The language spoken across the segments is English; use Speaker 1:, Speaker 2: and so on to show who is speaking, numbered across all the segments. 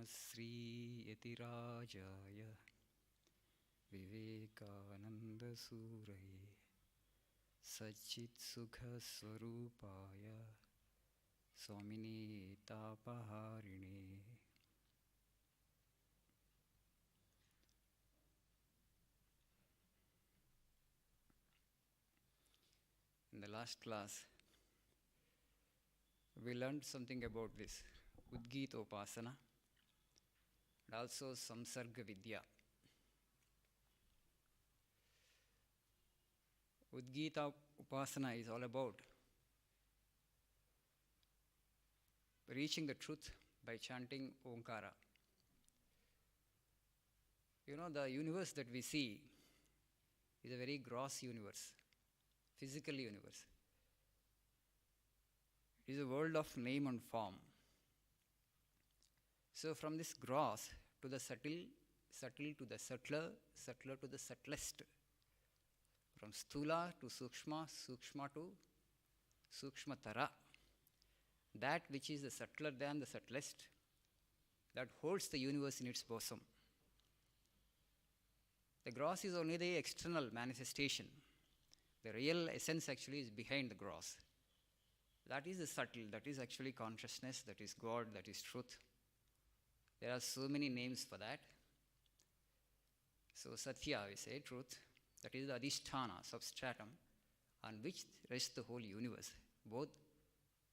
Speaker 1: Sri Yatirajaya Vivekananda Suraye Sachit Sukha Swarupaya Swamine Tapaharine. In the last class, we learned something about this Udgita Upasana and also Samsarga Vidya. Udgita Upasana is all about reaching the truth by chanting Omkara. You know, the universe that we see is a very gross universe, physical universe. It is a world of name and form. So from this gross to the subtle, subtle to the subtler, subtler to the subtlest, from sthula to sukshma, sukshma to sukshmatara, that which is the subtler than the subtlest, that holds the universe in its bosom. The gross is only the external manifestation. The real essence actually is behind the gross. That is the subtle, that is actually consciousness, that is God, that is truth. There are so many names for that. So Satya, we say, truth, that is the adhisthana, substratum, on which rests the whole universe, both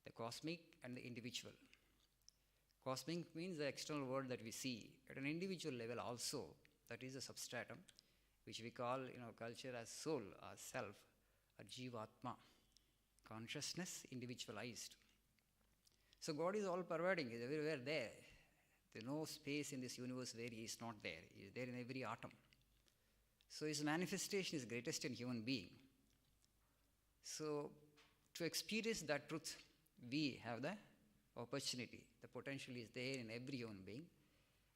Speaker 1: the cosmic and the individual. Cosmic means the external world that we see. At an individual level also, that is the substratum, which we call in our culture as soul, as self, a jivatma, consciousness individualized. So God is all pervading, He is everywhere there. There is no space in this universe where He is not there. He is there in every atom. So His manifestation is greatest in human being. So to experience that truth, we have the opportunity. The potential is there in every human being.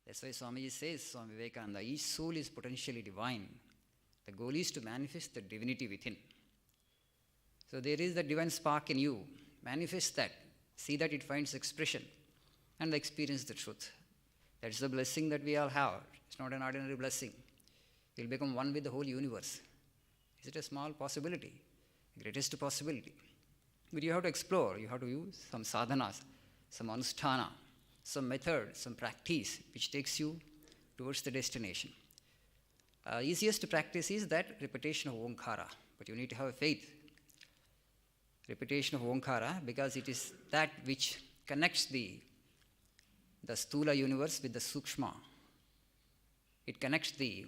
Speaker 1: That's why Swamiji says, Swami Vivekananda, each soul is potentially divine. The goal is to manifest the divinity within. So there is the divine spark in you. Manifest that. See that it finds expression and experience the truth. That's the blessing that we all have. It's not an ordinary blessing. You'll become one with the whole universe. Is it a small possibility? Greatest possibility. But you have to explore. You have to use some sadhanas, some anusthana, some method, some practice which takes you towards the destination. Easiest practice is that repetition of Omkara. But you need to have faith. Repetition of Omkara, because it is that which connects the sthula universe with the sukshma. It connects the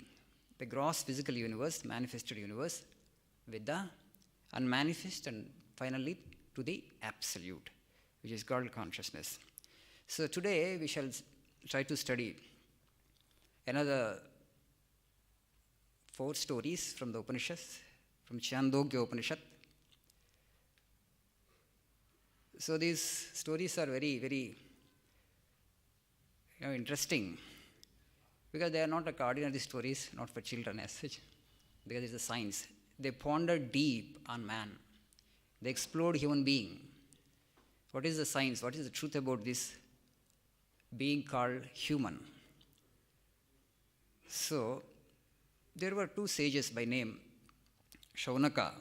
Speaker 1: gross physical universe, manifested universe, with the unmanifest and finally to the absolute, which is called consciousness. So today we shall try to study another 4 stories from the Upanishads, from Chandogya Upanishad. So these stories are very, very interesting, because they are not like ordinary stories, not for children as such, because it's a science. They ponder deep on man. They explored human being. What is the science? What is the truth about this being called human? So there were 2 sages by name Shaunaka,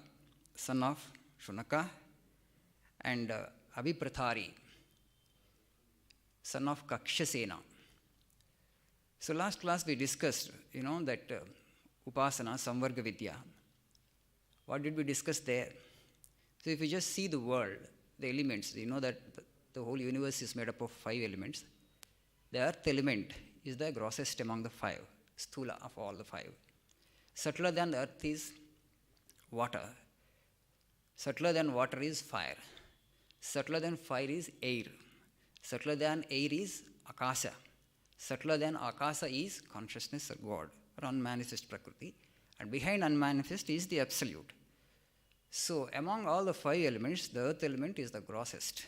Speaker 1: son of Shunaka, and Abhiprathari, son of Kakshasena. So last class we discussed, that Upasana, Samvarga Vidya. What did we discuss there? So if you just see the world, the elements, you know that the whole universe is made up of 5 elements. The earth element is the grossest among the 5, sthula of all the 5. Subtler than the earth is water. Subtler than water is fire. Subtler than fire is air. Subtler than air is akasha. Subtler than akasha is consciousness or God, or unmanifest prakriti. And behind unmanifest is the absolute. So among all the 5 elements, the earth element is the grossest.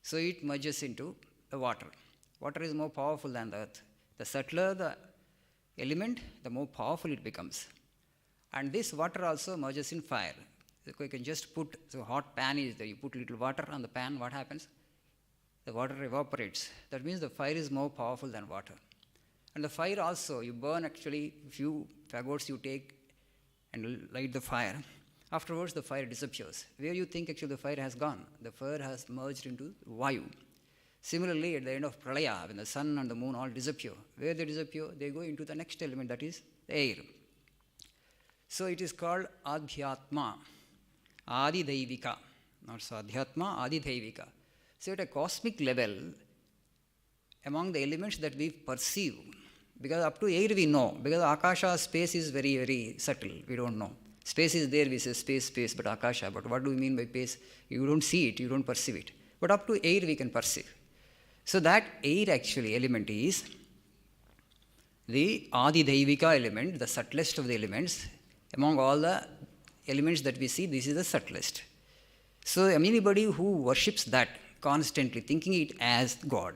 Speaker 1: So it merges into the water. Water is more powerful than the earth. The subtler the element, the more powerful it becomes. And this water also merges in fire. So you can just put, so hot pan is there, you put little water on the pan, what happens? the water evaporates. That means the fire is more powerful than water. And the fire also, you burn actually, few fagots you take and light the fire. Afterwards, the fire disappears. Where you think actually the fire has gone? The fire has merged into Vayu. Similarly, at the end of Pralaya, when the sun and the moon all disappear, where they disappear, they go into the next element, that is the air. So it is called Adhyatma, Adi Daivika, not Sadhyatma, Adi Daivika. So at a cosmic level, among the elements that we perceive, because up to air we know, because Akasha, space is very, very subtle, we don't know. Space is there, we say space, but Akasha, but what do we mean by space? You don't see it, you don't perceive it. But up to air we can perceive. So that air actually element is the Adi Daivika element, the subtlest of the elements. Among all the elements that we see, this is the subtlest. So anybody who worships that constantly, thinking it as God,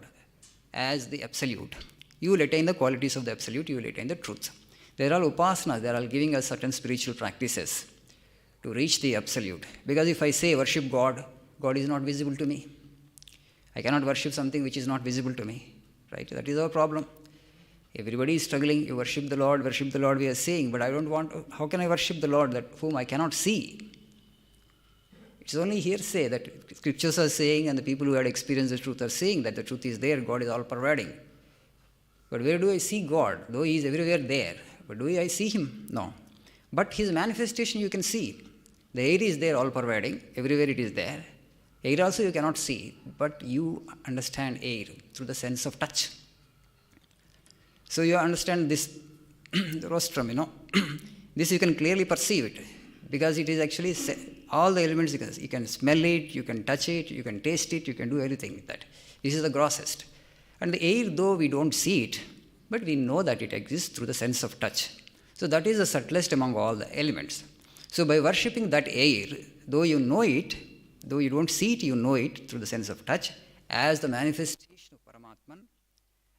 Speaker 1: as the absolute, you will attain the qualities of the absolute, you will attain the truth. They are all upasanas, they are all giving us certain spiritual practices to reach the absolute. Because if I say worship God, God is not visible to me. I cannot worship something which is not visible to me. Right? That is our problem. Everybody is struggling, you worship the Lord, we are saying, but I don't want, how can I worship the Lord that whom I cannot see? It's only hearsay that scriptures are saying and the people who had experienced the truth are saying that the truth is there, God is all pervading. But where do I see God? Though He is everywhere there. But do I see Him? No. But His manifestation you can see. The air is there, all pervading, everywhere it is there. Air also you cannot see, but you understand air through the sense of touch. So you understand this rostrum, this you can clearly perceive it, because it is actually all the elements, you can smell it, you can touch it, you can taste it, you can do everything with that. This is the grossest. And the air, though we don't see it, but we know that it exists through the sense of touch. So that is the subtlest among all the elements. So by worshipping that air, though you know it, though you don't see it, you know it through the sense of touch, as the manifestation of Paramatman,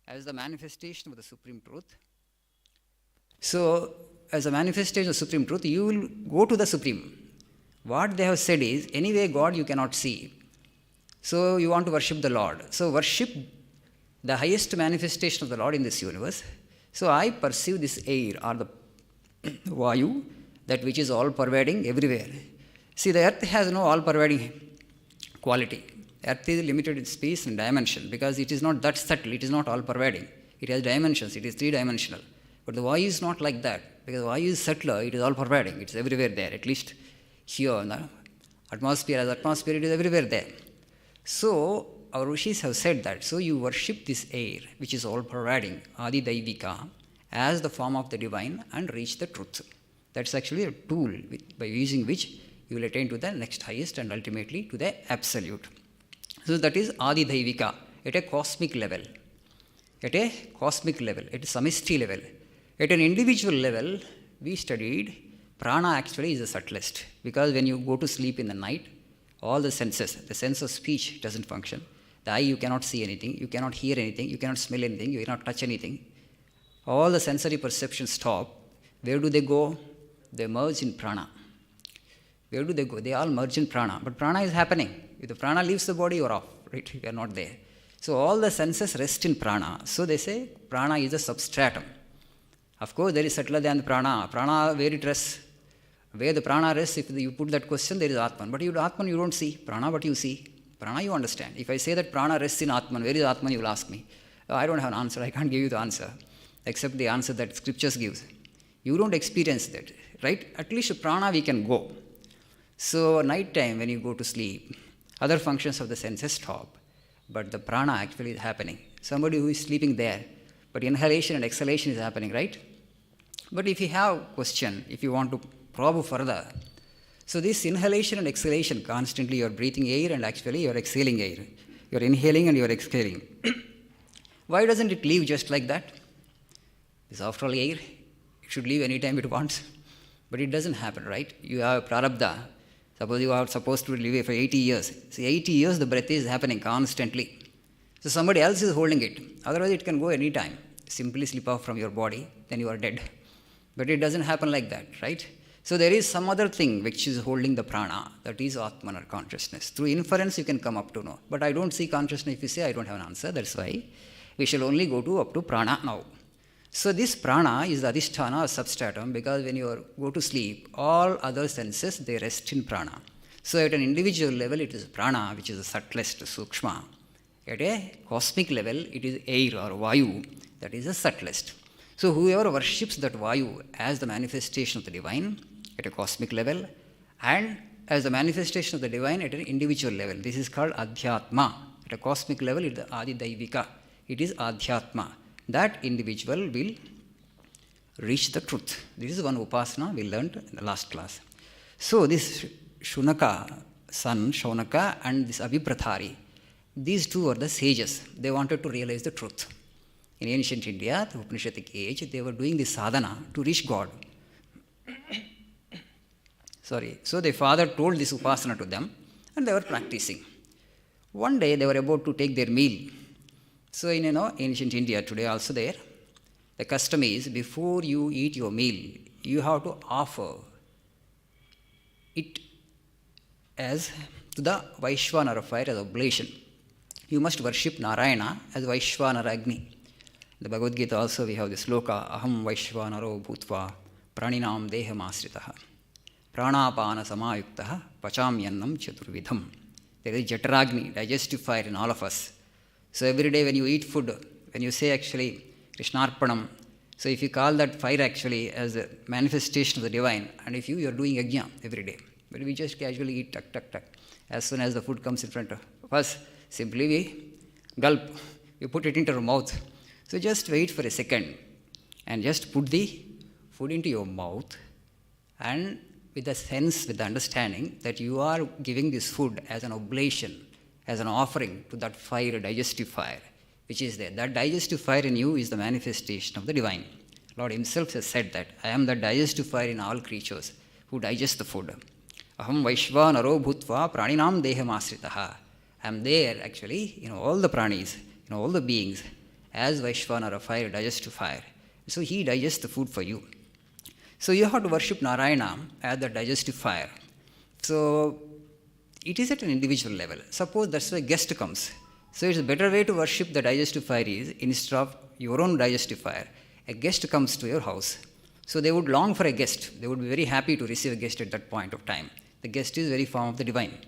Speaker 1: as the manifestation of the Supreme Truth. So, as a manifestation of Supreme Truth, you will go to the Supreme. What they have said is, anyway, God you cannot see. So, you want to worship the Lord. So, worship the highest manifestation of the Lord in this universe. So, I perceive this air or the Vayu, that which is all pervading everywhere. See, the earth has no all pervading quality. Earth is limited in space and dimension because it is not that subtle, it is not all pervading. It has dimensions, it is three-dimensional. But the Vayu is not like that, because Vayu is subtler, it is all pervading, it is everywhere there, at least here in the atmosphere, as atmosphere it is everywhere there. So, our rishis have said that, so you worship this air, which is all pervading, Adi Daivika, as the form of the divine and reach the truth. That's actually a tool by using which you will attain to the next highest and ultimately to the absolute. So that is Adi Daivika at a cosmic level. At a cosmic level, at a samishti level. At an individual level, we studied prana actually is the subtlest. Because when you go to sleep in the night, all the senses, the sense of speech doesn't function. The eye, you cannot see anything, you cannot hear anything, you cannot smell anything, you cannot touch anything. All the sensory perceptions stop. Where do they go? They merge in prana. Where do they go? They all merge in prana. But prana is happening. If the prana leaves the body, you are off. Right? You are not there. So all the senses rest in prana. So they say prana is a substratum. Of course, there is subtler than the prana. Prana, where it rests. Where the prana rests, if you put that question, there is Atman. But Atman you don't see. Prana, what you see? Prana you understand. If I say that prana rests in Atman, where is Atman, you will ask me. I don't have an answer. I can't give you the answer. Except the answer that scriptures gives. You don't experience that. Right? At least prana we can go. So night time when you go to sleep, other functions of the senses stop. But the prana actually is happening. Somebody who is sleeping there, but inhalation and exhalation is happening, right? But if you have question, if you want to probe further, so this inhalation and exhalation, constantly you are breathing air and actually you are exhaling air. You are inhaling and you are exhaling. Why doesn't it leave just like that? It's after all air. It should leave anytime it wants. But it doesn't happen, right? You have prarabdha. Suppose you are supposed to live for 80 years. See, 80 years the breath is happening constantly. So somebody else is holding it. Otherwise it can go any time. Simply slip off from your body, then you are dead. But it doesn't happen like that, right? So there is some other thing which is holding the prana, that is Atman or consciousness. Through inference you can come up to know. But I don't see consciousness. If you say I don't have an answer, that's why we shall only go to up to prana now. So this prana is the adhisthana or substratum, because when you go to sleep, all other senses, they rest in prana. So at an individual level, it is prana, which is the subtlest, sukshma. At a cosmic level, it is air or vayu, that is the subtlest. So whoever worships that vayu as the manifestation of the divine at a cosmic level, and as the manifestation of the divine at an individual level, this is called adhyatma. At a cosmic level, it is the adidaivika. It is adhyatma. That individual will reach the truth. This is one upasana we learned in the last class. So this Shunaka, son, Shaunaka, and this Abhiprathari, these two are the sages. They wanted to realize the truth. In ancient India, the Upanishadic age, they were doing this sadhana to reach God. So their father told this upasana to them, and they were practicing. One day they were about to take their meal. So in ancient India today also there, the custom is before you eat your meal, you have to offer it as to the Vaishvanara fire as oblation. You must worship Narayana as Vaishvanara Agni. The Bhagavad Gita also we have this sloka, Aham Vaishvanaro Bhutva Praninam Deham Asritaha Pranapana Samayuktaha Pachamyannam Chaturvidham. There is Jataragni, digestive fire in all of us. So every day when you eat food, when you say actually Krishnarpanam, so if you call that fire actually as a manifestation of the divine, and if you are doing yajna every day, but we just casually eat tuck, tuck, tuck. As soon as the food comes in front of us, simply we gulp, we put it into our mouth. So just wait for a second and just put the food into your mouth, and with the sense, with the understanding that you are giving this food as an oblation, as an offering to that fire, digestive fire, which is there. That digestive fire in you is the manifestation of the divine. Lord himself has said that, I am the digestive fire in all creatures who digest the food. Aham Vaishvanaro Bhutva Praninam Deham Asritaha. I am there actually in all the pranis, in all the beings, as Vaishvanara fire, digestive fire. So he digests the food for you. So you have to worship Narayana as the digestive fire. So it is at an individual level. Suppose that's why a guest comes. So it's a better way to worship the digestive fire is, instead of your own digestive fire, a guest comes to your house. So they would long for a guest. They would be very happy to receive a guest at that point of time. The guest is very form of the divine.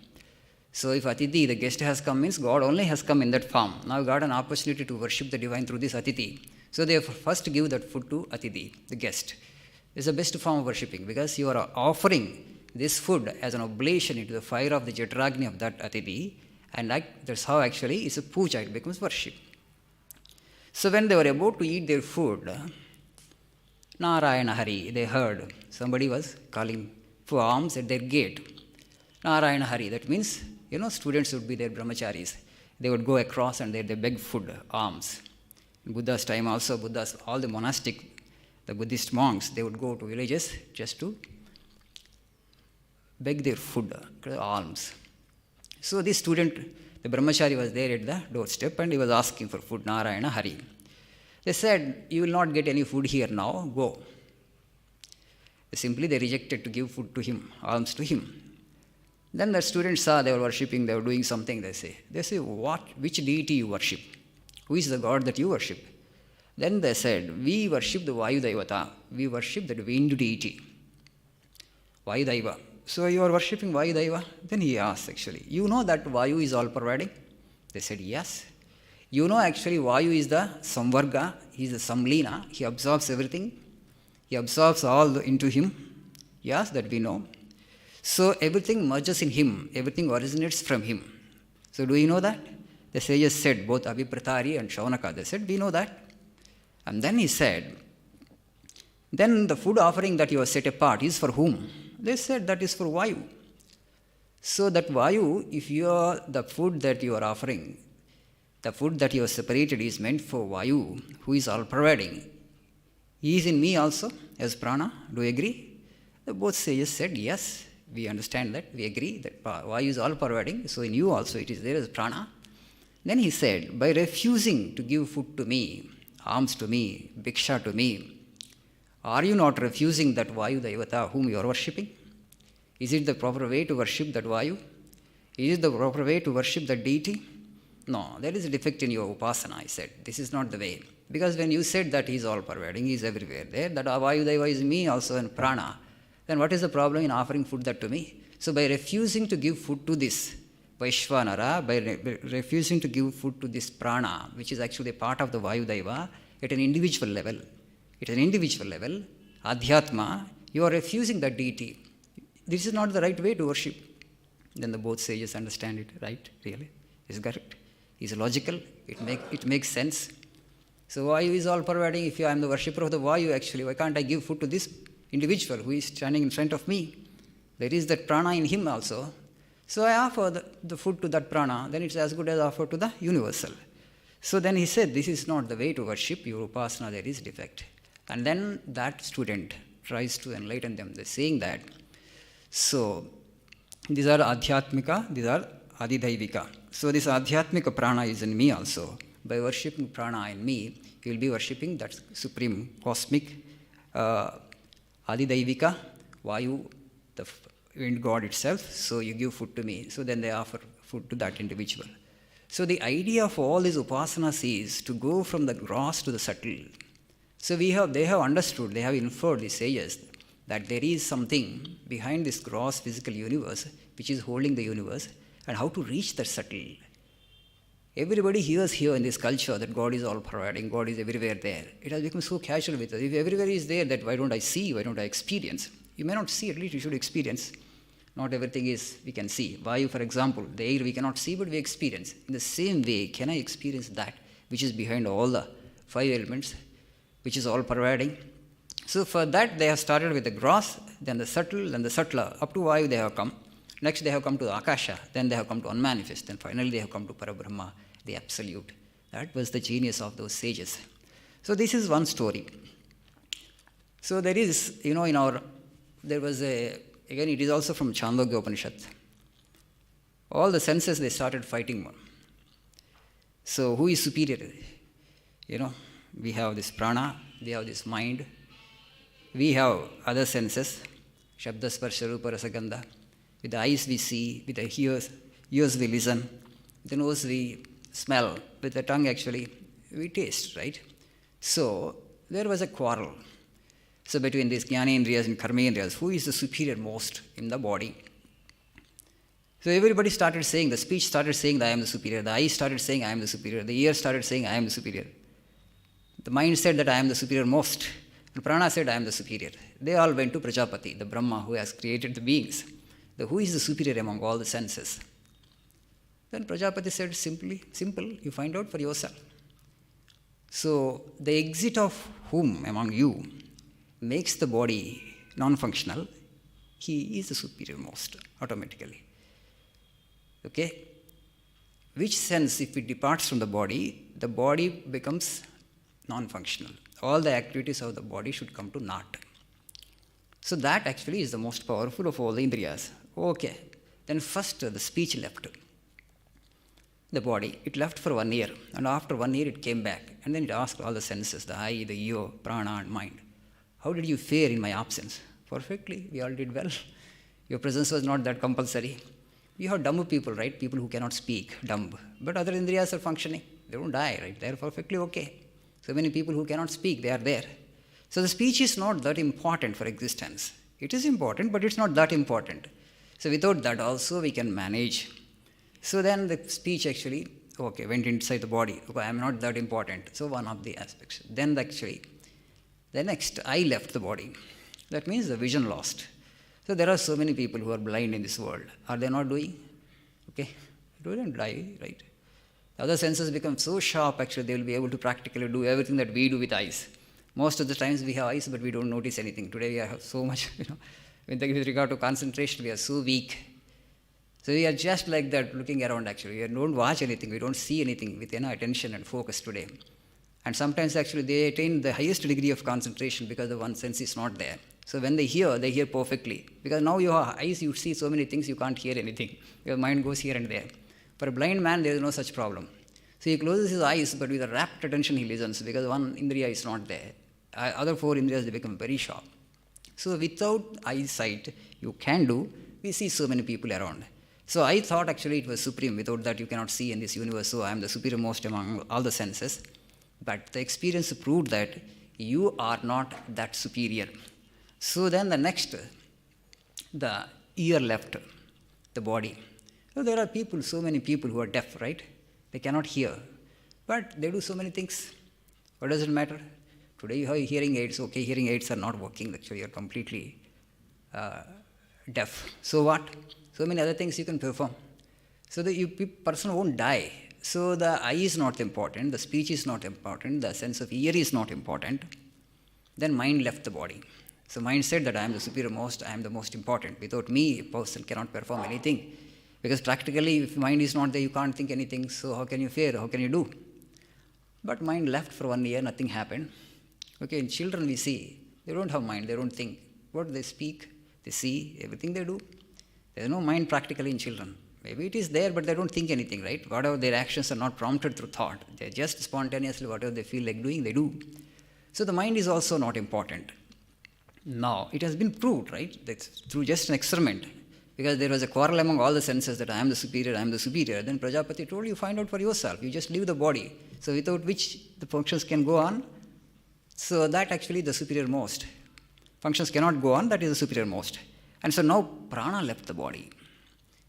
Speaker 1: So if Atiti, the guest has come, means God only has come in that form. Now you got an opportunity to worship the divine through this Atiti. So they first give that food to Atiti, the guest. It's the best form of worshipping, because you are offering this food as an oblation into the fire of the Jataragni of that Atiti, and that's how actually it's a puja, it becomes worship. So when they were about to eat their food, Narayana Hari, they heard somebody was calling for alms at their gate. Narayana Hari, that means, students would be their brahmacharis. They would go across and they beg food, alms. In Buddha's time also, all the monastic, the Buddhist monks, they would go to villages just to beg their food, alms. So this student, the brahmachari, was there at the doorstep and he was asking for food, Narayana Hari. They said, you will not get any food here now, go. Simply they rejected to give food to him, alms to him. Then the students saw they were worshipping, they were doing something, they say, which deity you worship? Who is the God that you worship? Then they said, we worship the Vayu Daivata, we worship the wind deity, Vayu Daiva. So you are worshipping Vayu Daiva? Then he asked actually, you know that Vayu is all pervading? They said, yes. You know actually Vayu is the Samvarga, he is the Samlina, he absorbs everything, he absorbs all into him. Yes, that we know. So everything merges in him, everything originates from him. So do you know that? The sages said, both Abhiprathari and Shaunaka, they said, we know that. And then he said, then the food offering that you have set apart is for whom? They said that is for Vayu. So that Vayu, if you are the food that you are offering, the food that you have separated is meant for Vayu, who is all pervading. He is in me also as prana. Do you agree? The both sages said, yes, we understand that, we agree that Vayu is all pervading, so in you also it is there as prana. Then he said, by refusing to give food to me, alms to me, bhiksha to me, Are you not refusing that Vayu Devata whom you are worshipping? Is it the proper way to worship that Vayu? Is it the proper way to worship that deity? No, there is a defect in your upasana, I said. This is not the way. Because when you said that he is all pervading, he is everywhere there, that Vayu Deva is me also and prana, then what is the problem in offering food that to me? So by refusing to give food to this Vaishvanara, by refusing to give food to this prana, which is actually a part of the Vayu Deva, at an individual level, Adhyatma, you are refusing that deity. This is not the right way to worship. Then the both sages understand it, right? Really? Is correct? Is logical? It makes sense. So Vayu is all pervading. If I am the worshipper of the Vayu, actually, why can't I give food to this individual who is standing in front of me? There is that prana in him also. So I offer the food to that prana, then it's as good as offer to the universal. So then he said, this is not the way to worship your upasana, there is defect. And then that student tries to enlighten them, they're saying that. So these are adhyatmika, these are adidaivika. So this adhyatmika prana is in me also. By worshipping prana in me, you will be worshipping that supreme cosmic adidaivika, Vayu, the wind god itself. So you give food to me. So then they offer food to that individual. So the idea of all these upasanas is to go from the gross to the subtle. So they have understood, they have inferred, these sages, that there is something behind this gross physical universe which is holding the universe, and how to reach that subtle. Everybody hears here in this culture that God is all pervading, God is everywhere there. It has become so casual with us. If everywhere is there, that why don't I see, why don't I experience? You may not see, at least you should experience. Not everything is we can see. Vayu, for example, the air we cannot see, but we experience. In the same way, can I experience that which is behind all the five elements, which is all pervading? So for that, they have started with the gross, then the subtle, then the subtler. Up to Vayu they have come. Next they have come to the Akasha, then they have come to unmanifest, then finally they have come to Parabrahma, the absolute. That was the genius of those sages. So this is one story. So there is, there was again it is also from Chandogya Upanishad. All the senses, they started fighting one. So who is superior? We have this prana, we have this mind, we have other senses, Shabda, Sparsha, Rupa, Rasa, Gandha. With the eyes we see, with the ears we listen, with the nose we smell, with the tongue actually we taste, right? So there was a quarrel. So between these Jnanendriyas and Karmendriyas, who is the superior most in the body? So everybody started saying, the speech started saying that I am the superior, the eyes started saying I am the superior, the ears started saying I am the superior. The mind said that I am the superior most, and prana said I am the superior. They all went to Prajapati, the Brahma who has created the beings. Who is the superior among all the senses? Then Prajapati said, simple, you find out for yourself. So the exit of whom among you makes the body non-functional, he is the superior most, automatically. Okay? Which sense, if it departs from the body becomes non-functional. All the activities of the body should come to naught. So that actually is the most powerful of all the indriyas. Okay. Then first the speech left the body. It left for 1 year. And after 1 year it came back. And then it asked all the senses, the eye, the ear, prana and mind. How did you fare in my absence? Perfectly. We all did well. Your presence was not that compulsory. We have dumb people, right? People who cannot speak, dumb. But other indriyas are functioning. They don't die, right? They are perfectly okay. So many people who cannot speak, they are there. So the speech is not that important for existence. It is important, but it's not that important. So without that also we can manage. So then the speech actually, went inside the body. Okay, I am not that important. So one of the aspects. Then the next, I left the body. That means the vision lost. So there are so many people who are blind in this world. Are they not doing? Okay, they don't die, right? The other senses become so sharp, actually, they will be able to practically do everything that we do with eyes. Most of the times we have eyes, but we don't notice anything. Today we have so much, with regard to concentration, we are so weak. So we are just like that, looking around actually. We don't watch anything, we don't see anything with enough attention and focus today. And sometimes actually they attain the highest degree of concentration because the one sense is not there. So when they hear perfectly. Because now your eyes, you see so many things, you can't hear anything. Your mind goes here and there. For a blind man, there is no such problem. So he closes his eyes, but with a rapt attention he listens because one indriya is not there. Other four indriyas, they become very sharp. So without eyesight, you can do, we see so many people around. So I thought actually it was supreme. Without that, you cannot see in this universe. So I am the superior most among all the senses. But the experience proved that you are not that superior. So then the next, the ear left the body. So there are people, so many people who are deaf, right? They cannot hear. But they do so many things. What does it matter? Today you have hearing aids. Okay, hearing aids are not working. Actually, you're completely deaf. So what? So many other things you can perform. So the person won't die. So the eye is not important, the speech is not important, the sense of ear is not important. Then mind left the body. So mind said that I am the superior most, I am the most important. Without me, a person cannot perform anything. Because practically, if mind is not there, you can't think anything. So how can you fare? How can you do? But mind left for 1 year, nothing happened. Okay, in children we see, they don't have mind, they don't think. What they speak, they see, everything they do. There is no mind practically in children. Maybe it is there, but they don't think anything, right? Whatever their actions are not prompted through thought. They just spontaneously, whatever they feel like doing, they do. So the mind is also not important. Now, it has been proved, right, that through just an experiment, because there was a quarrel among all the senses that I am the superior, I am the superior. Then Prajapati told you, find out for yourself. You just leave the body. So without which the functions can go on. So that actually the superior most. Functions cannot go on, that is the superior most. And so now prana left the body.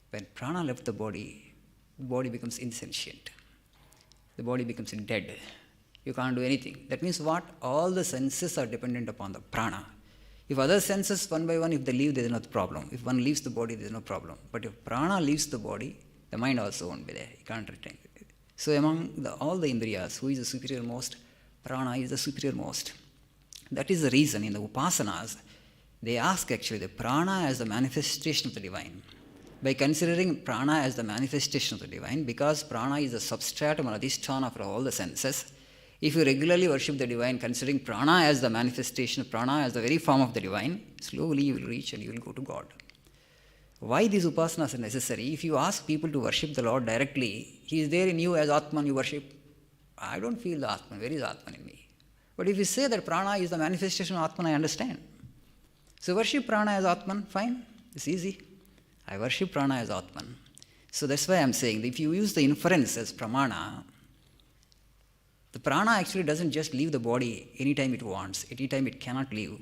Speaker 1: When prana left the body becomes insentient. The body becomes dead. You can't do anything. That means what? All the senses are dependent upon the prana. If other senses, one by one, if they leave, there is no problem. If one leaves the body, there is no problem. But if prana leaves the body, the mind also won't be there. You can't retain it. So among all the indriyas, who is the superior most? Prana is the superior most. That is the reason in the upasanas, they ask actually the prana as the manifestation of the divine. By considering prana as the manifestation of the divine, because prana is the substratum or adhisthana for all the senses, if you regularly worship the divine, considering prana as the manifestation, prana as the very form of the divine, slowly you will reach and you will go to God. Why these upasanas are necessary? If you ask people to worship the Lord directly, He is there in you as Atman, you worship. I don't feel the Atman. Where is Atman in me? But if you say that prana is the manifestation of Atman, I understand. So worship prana as Atman, fine, it's easy. I worship prana as Atman. So that's why I'm saying that if you use the inference as pramana, the prana actually doesn't just leave the body anytime it wants, anytime it cannot leave.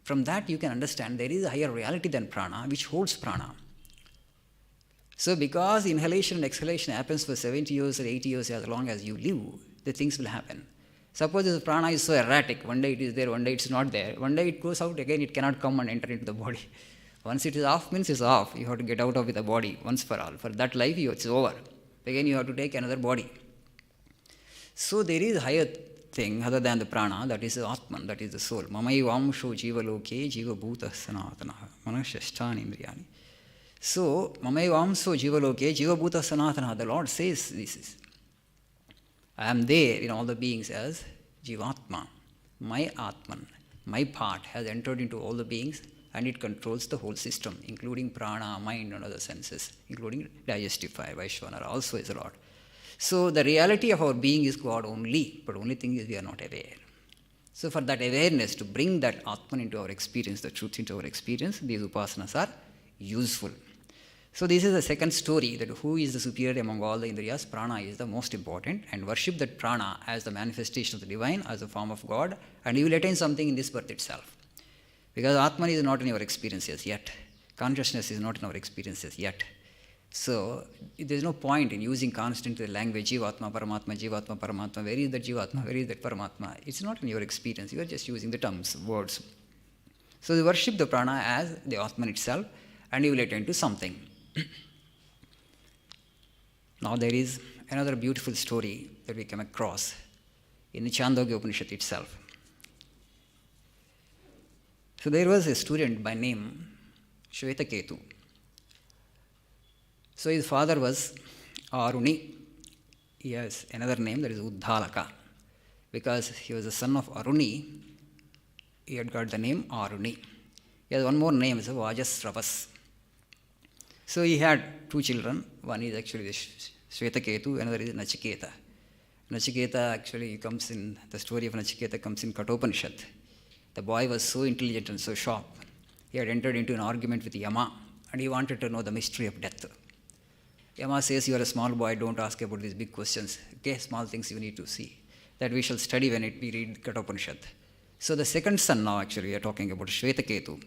Speaker 1: From that you can understand there is a higher reality than prana which holds prana. So because inhalation and exhalation happens for 70 years or 80 years, as long as you live, the things will happen. Suppose the prana is so erratic, one day it is there, one day it's not there, one day it goes out, again it cannot come and enter into the body. Once it is off means it's off. You have to get out of the body once for all. For that life, it's over. Again, you have to take another body. So there is a higher thing other than the prana, that is the Atman, that is the soul. Mamai vamsho jiva loke jiva bhuta sanatana manashasthani indriyani. So, mamai vamsho jiva loke jiva bhuta sanatana. The Lord says this is, I am there in all the beings as Jivatma. My Atman, my part has entered into all the beings, and it controls the whole system, including prana, mind, and other senses, including digestive fire, Vaishvanara also is the Lord. So the reality of our being is God only, but only thing is we are not aware. So for that awareness, to bring that Atman into our experience, the truth into our experience, these upasanas are useful. So this is the second story, that who is the superior among all the indriyas? Prana is the most important, and worship that prana as the manifestation of the divine, as a form of God, and you will attain something in this birth itself. Because Atman is not in your experiences yet. Consciousness is not in our experiences yet. So there is no point in using constantly the language Jivatma, Paramatma. Where is that Jivatma? Where is that Paramatma? It's not in your experience. You are just using the terms, words. So you worship the prana as the Atman itself, and you will attain to something. Now there is another beautiful story that we come across in the Chandogya Upanishad itself. So there was a student by name Shvetaketu. So his father was Aruni. He has another name, that is Uddhalaka. Because he was the son of Aruni, he had got the name Aruni. He has one more name, it's Vajasravas. So he had two children. One is actually Shvetaketu, another is Nachiketa. Nachiketa actually comes in, the story of Nachiketa comes in Kathopanishad. The boy was so intelligent and so sharp. He had entered into an argument with Yama, and he wanted to know the mystery of death. Yama says, you are a small boy, don't ask about these big questions. Okay, small things you need to see. That we shall study when we read Upanishad. So the second son now, actually, we are talking about Shvetaketu.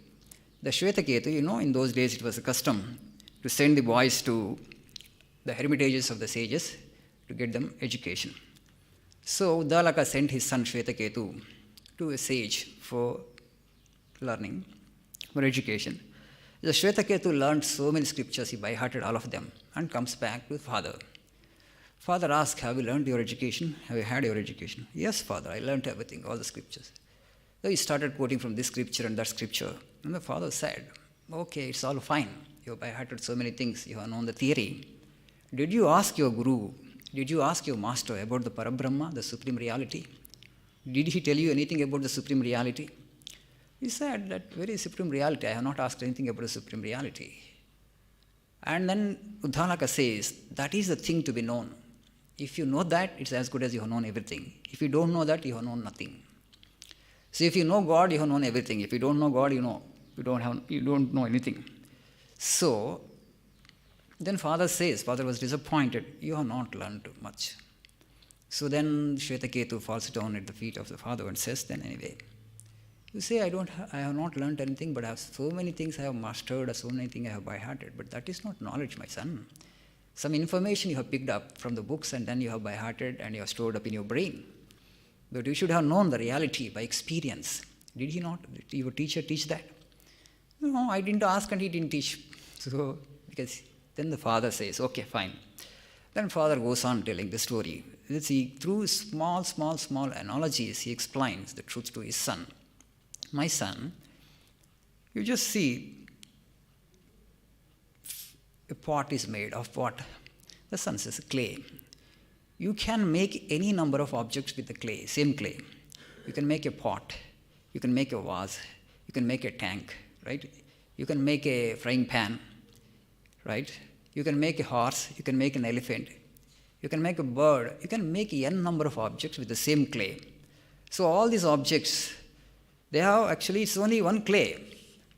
Speaker 1: The Shvetaketu, in those days it was a custom to send the boys to the hermitages of the sages to get them education. So Uddalaka sent his son Shvetaketu to a sage for learning, for education. The Shvetaketu learned so many scriptures, he by-hearted all of them, and comes back to father. Father asks, have you learned your education? Have you had your education? Yes, father, I learned everything, all the scriptures. So he started quoting from this scripture and that scripture. And the father said, okay, it's all fine. You have by-hearted so many things, you have known the theory. Did you ask your guru, did you ask your master about the Parabrahma, the supreme reality? Did he tell you anything about the supreme reality? He said that very supreme reality, I have not asked anything about the supreme reality. And then Uddalaka says, that is the thing to be known. If you know that, it's as good as you have known everything. If you don't know that, you have known nothing. So if you know God, you have known everything. If you don't know God, you don't know anything. So then father was disappointed, you have not learned much. So then Shvetaketu falls down at the feet of the father and says, then anyway, you say I have not learned anything, but I have so many things I have mastered, so many things I have by-hearted. But that is not knowledge, my son. Some information you have picked up from the books and then you have by-hearted and you have stored up in your brain. But you should have known the reality by experience. Did he not? Did your teacher teach that? No, I didn't ask and he didn't teach. So, because then the father says, okay, fine. Then father goes on telling the story. Through small analogies, he explains the truth to his son. My son, you just see a pot is made of what? The son says clay. You can make any number of objects with the clay, same clay. You can make a pot, you can make a vase, you can make a tank, right? You can make a frying pan, right? You can make a horse, you can make an elephant, you can make a bird, you can make n number of objects with the same clay. So all these objects, it's only one clay.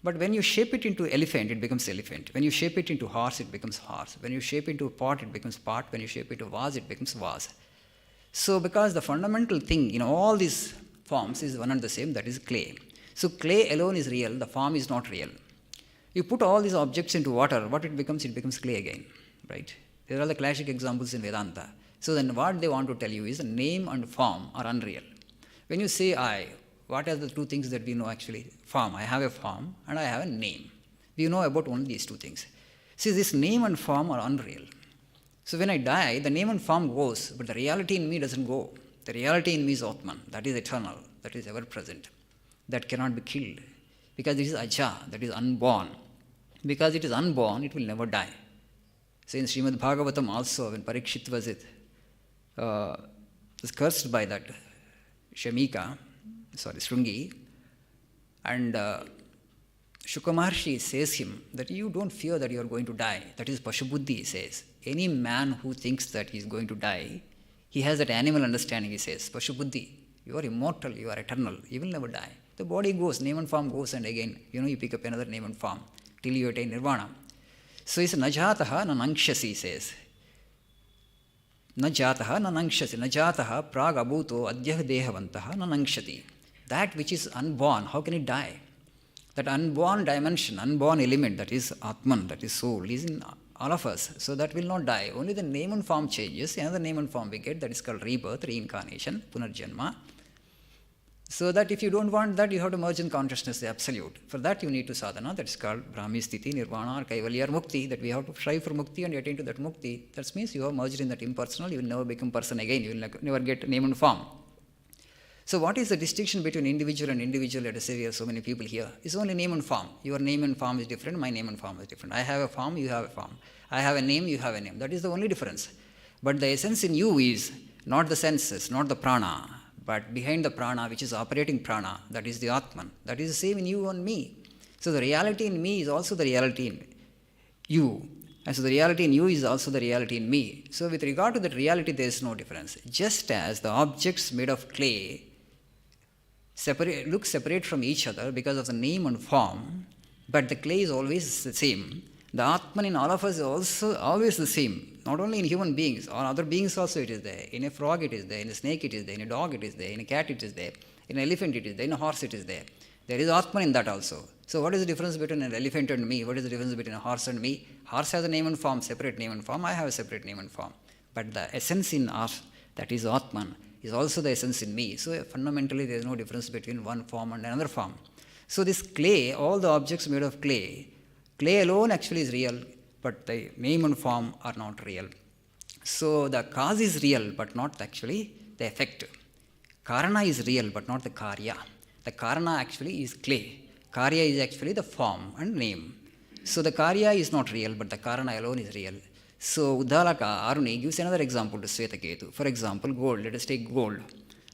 Speaker 1: But when you shape it into elephant, it becomes elephant. When you shape it into horse, it becomes horse. When you shape it into pot, it becomes pot. When you shape it into vase, it becomes vase. So because the fundamental thing in all these forms is one and the same, that is clay. So clay alone is real, the form is not real. You put all these objects into water, what it becomes clay again, right? These are the classic examples in Vedanta. So then what they want to tell you is the name and form are unreal. When you say I, what are the two things that we know actually? Form. I have a form and I have a name. We know about only these two things. See, this name and form are unreal. So when I die, the name and form goes, but the reality in me doesn't go. The reality in me is Atman, that is eternal, that is ever present, that cannot be killed. Because it is Aja, that is unborn. Because it is unborn, it will never die. So in Srimad Bhagavatam also, when Parikshit was cursed by that Shrungi, and Shukamarshi says him that you don't fear that you are going to die. That is Pashubuddhi, he says. Any man who thinks that he is going to die, he has that animal understanding, he says. Pashubuddhi, you are immortal, you are eternal, you will never die. The body goes, name and form goes, and again, you pick up another name and form till you attain nirvana. So it's najataha nanangshasi, he says. Najataha nanangshasi. Najataha prag abhuto adyah dehavantaha nanangshati. That which is unborn, how can it die? That unborn dimension, unborn element, that is Atman, that is soul, is in all of us. So that will not die. Only the name and form changes. Another name and form we get, that is called rebirth, reincarnation, punarjanma. So that if you don't want that, you have to merge in consciousness, the absolute. For that you need to sadhana, that is called Brahmi Sthiti, Nirvana, or Kaivalya, or Mukti, that we have to strive for Mukti and attain to that Mukti. That means you have merged in that impersonal, you will never become person again, you will never get name and form. So what is the distinction between individual and individual? Let us say we have so many people here. It's only name and form. Your name and form is different, my name and form is different. I have a form, you have a form. I have a name, you have a name. That is the only difference. But the essence in you is not the senses, not the prana, but behind the prana, which is operating prana, that is the Atman. That is the same in you and me. So the reality in me is also the reality in you. And so the reality in you is also the reality in me. So with regard to that reality, there is no difference. Just as the objects made of clay look separate from each other because of the name and form, but the clay is always the same. The Atman in all of us is also always the same, not only in human beings, or other beings also it is there. In a frog it is there, in a snake it is there, in a dog it is there, in a cat it is there, in an elephant it is there, in a horse it is there. There is Atman in that also. So what is the difference between an elephant and me? What is the difference between a horse and me? Horse has a name and form, separate name and form. I have a separate name and form. But the essence in us, that is Atman, is also the essence in me. So fundamentally there is no difference between one form and another form. So this clay, all the objects made of clay alone actually is real, but the name and form are not real. So the cause is real, but not actually the effect. Karana is real, but not the karya. The karana actually is clay. Karya is actually the form and name. So the karya is not real, but the karana alone is real. So Uddalaka, Aruni gives another example to Svetaketu. For example, gold. Let us take gold.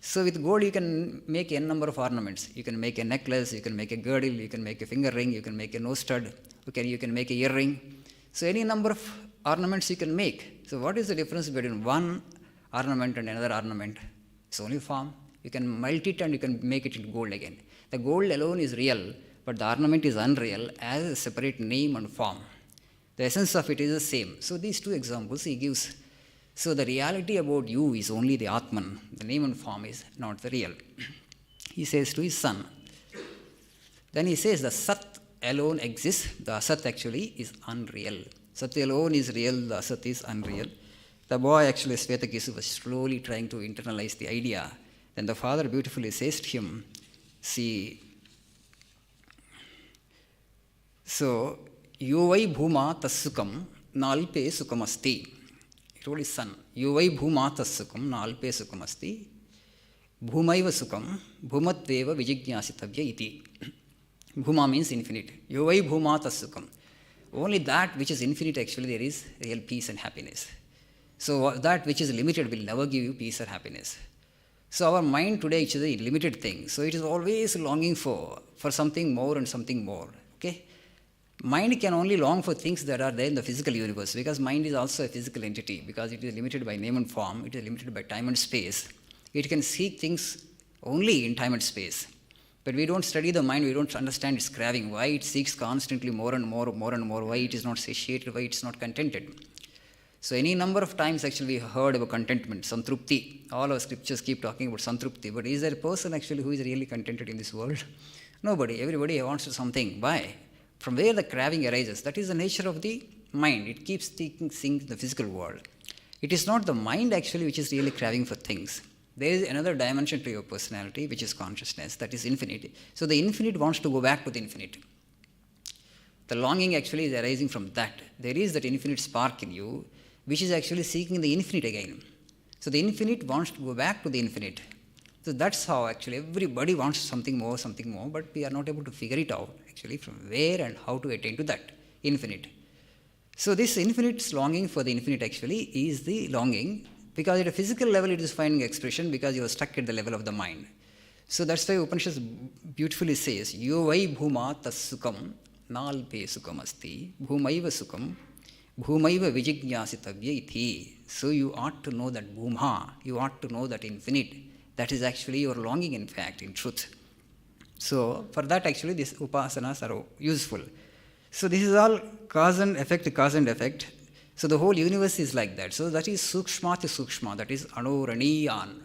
Speaker 1: So with gold you can make n number of ornaments. You can make a necklace, you can make a girdle, you can make a finger ring, you can make a nose stud, you can make a earring. So any number of ornaments you can make. So what is the difference between one ornament and another ornament? It's only form. You can melt it and you can make it into gold again. The gold alone is real, but the ornament is unreal as a separate name and form. The essence of it is the same. So these two examples he gives. So the reality about you is only the Atman. The name and form is not the real. He says to his son. Then he says the Sat alone exists. The Asat actually is unreal. Sat alone is real. The Asat is unreal. The boy actually, Svetaketu, was slowly trying to internalize the idea. Then the father beautifully says to him, see, so, Yuvai bhuma tasukam nalpe sukamasti. He told his son, Yuvai bhuma tasukam nalpe sukamasti. Bhumaiva sukam bhumatveva vijignyasitavya iti. Bhuma means infinite. Yuvai bhuma tasukam. Only that which is infinite actually there is real peace and happiness. So that which is limited will never give you peace or happiness. So our mind today is a limited thing. So it is always longing for something more and something more. Okay? Mind can only long for things that are there in the physical universe, because mind is also a physical entity, because it is limited by name and form, it is limited by time and space. It can seek things only in time and space. But we don't study the mind, we don't understand its craving, why it seeks constantly more and more, why it is not satiated, why it is not contented. So any number of times actually we heard about contentment, santrupti. All our scriptures keep talking about santrupti, but is there a person actually who is really contented in this world? Nobody. Everybody wants something. Why? From where the craving arises. That is the nature of the mind. It keeps seeking things in the physical world. It is not the mind actually which is really craving for things. There is another dimension to your personality, which is consciousness, that is infinite. So the infinite wants to go back to the infinite. The longing actually is arising from that. There is that infinite spark in you, which is actually seeking the infinite again. So the infinite wants to go back to the infinite. So that's how actually everybody wants something more, but we are not able to figure it out actually from where and how to attain to that infinite. So this infinite longing for the infinite actually is the longing, because at a physical level it is finding expression because you are stuck at the level of the mind. So that's why Upanishads beautifully says, Yovai bhuma tasukam nalpe sukam asti bhumaiva sukam bhumaiva vijignyasitavya iti. So you ought to know that bhuma, you ought to know that infinite. That is actually your longing in fact, in truth. So for that actually these upasanas are useful. So this is all cause and effect. So the whole universe is like that. So that is sukshma to sukshma, that is anuraniyan.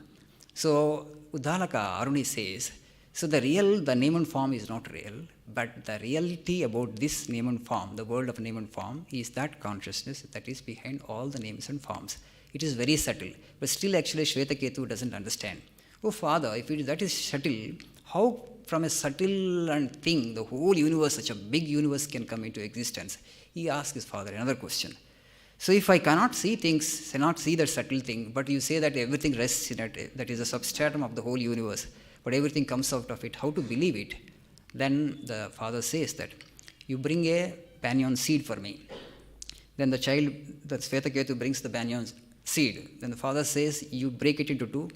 Speaker 1: So Uddalaka Aruni says, so the name and form is not real, but the reality about this name and form, the world of name and form, is that consciousness that is behind all the names and forms. It is very subtle, but still actually Svetaketu doesn't understand. Oh father, if that is subtle, how from a subtle thing, the whole universe, such a big universe, can come into existence? He asks his father another question. So if I cannot see things, cannot see that subtle thing, but you say that everything rests in it, that is a substratum of the whole universe, but everything comes out of it, how to believe it? Then the father says that, you bring a banyan seed for me. Then the child, the Svetaketu, brings the banyan seed. Then the father says, you break it into two.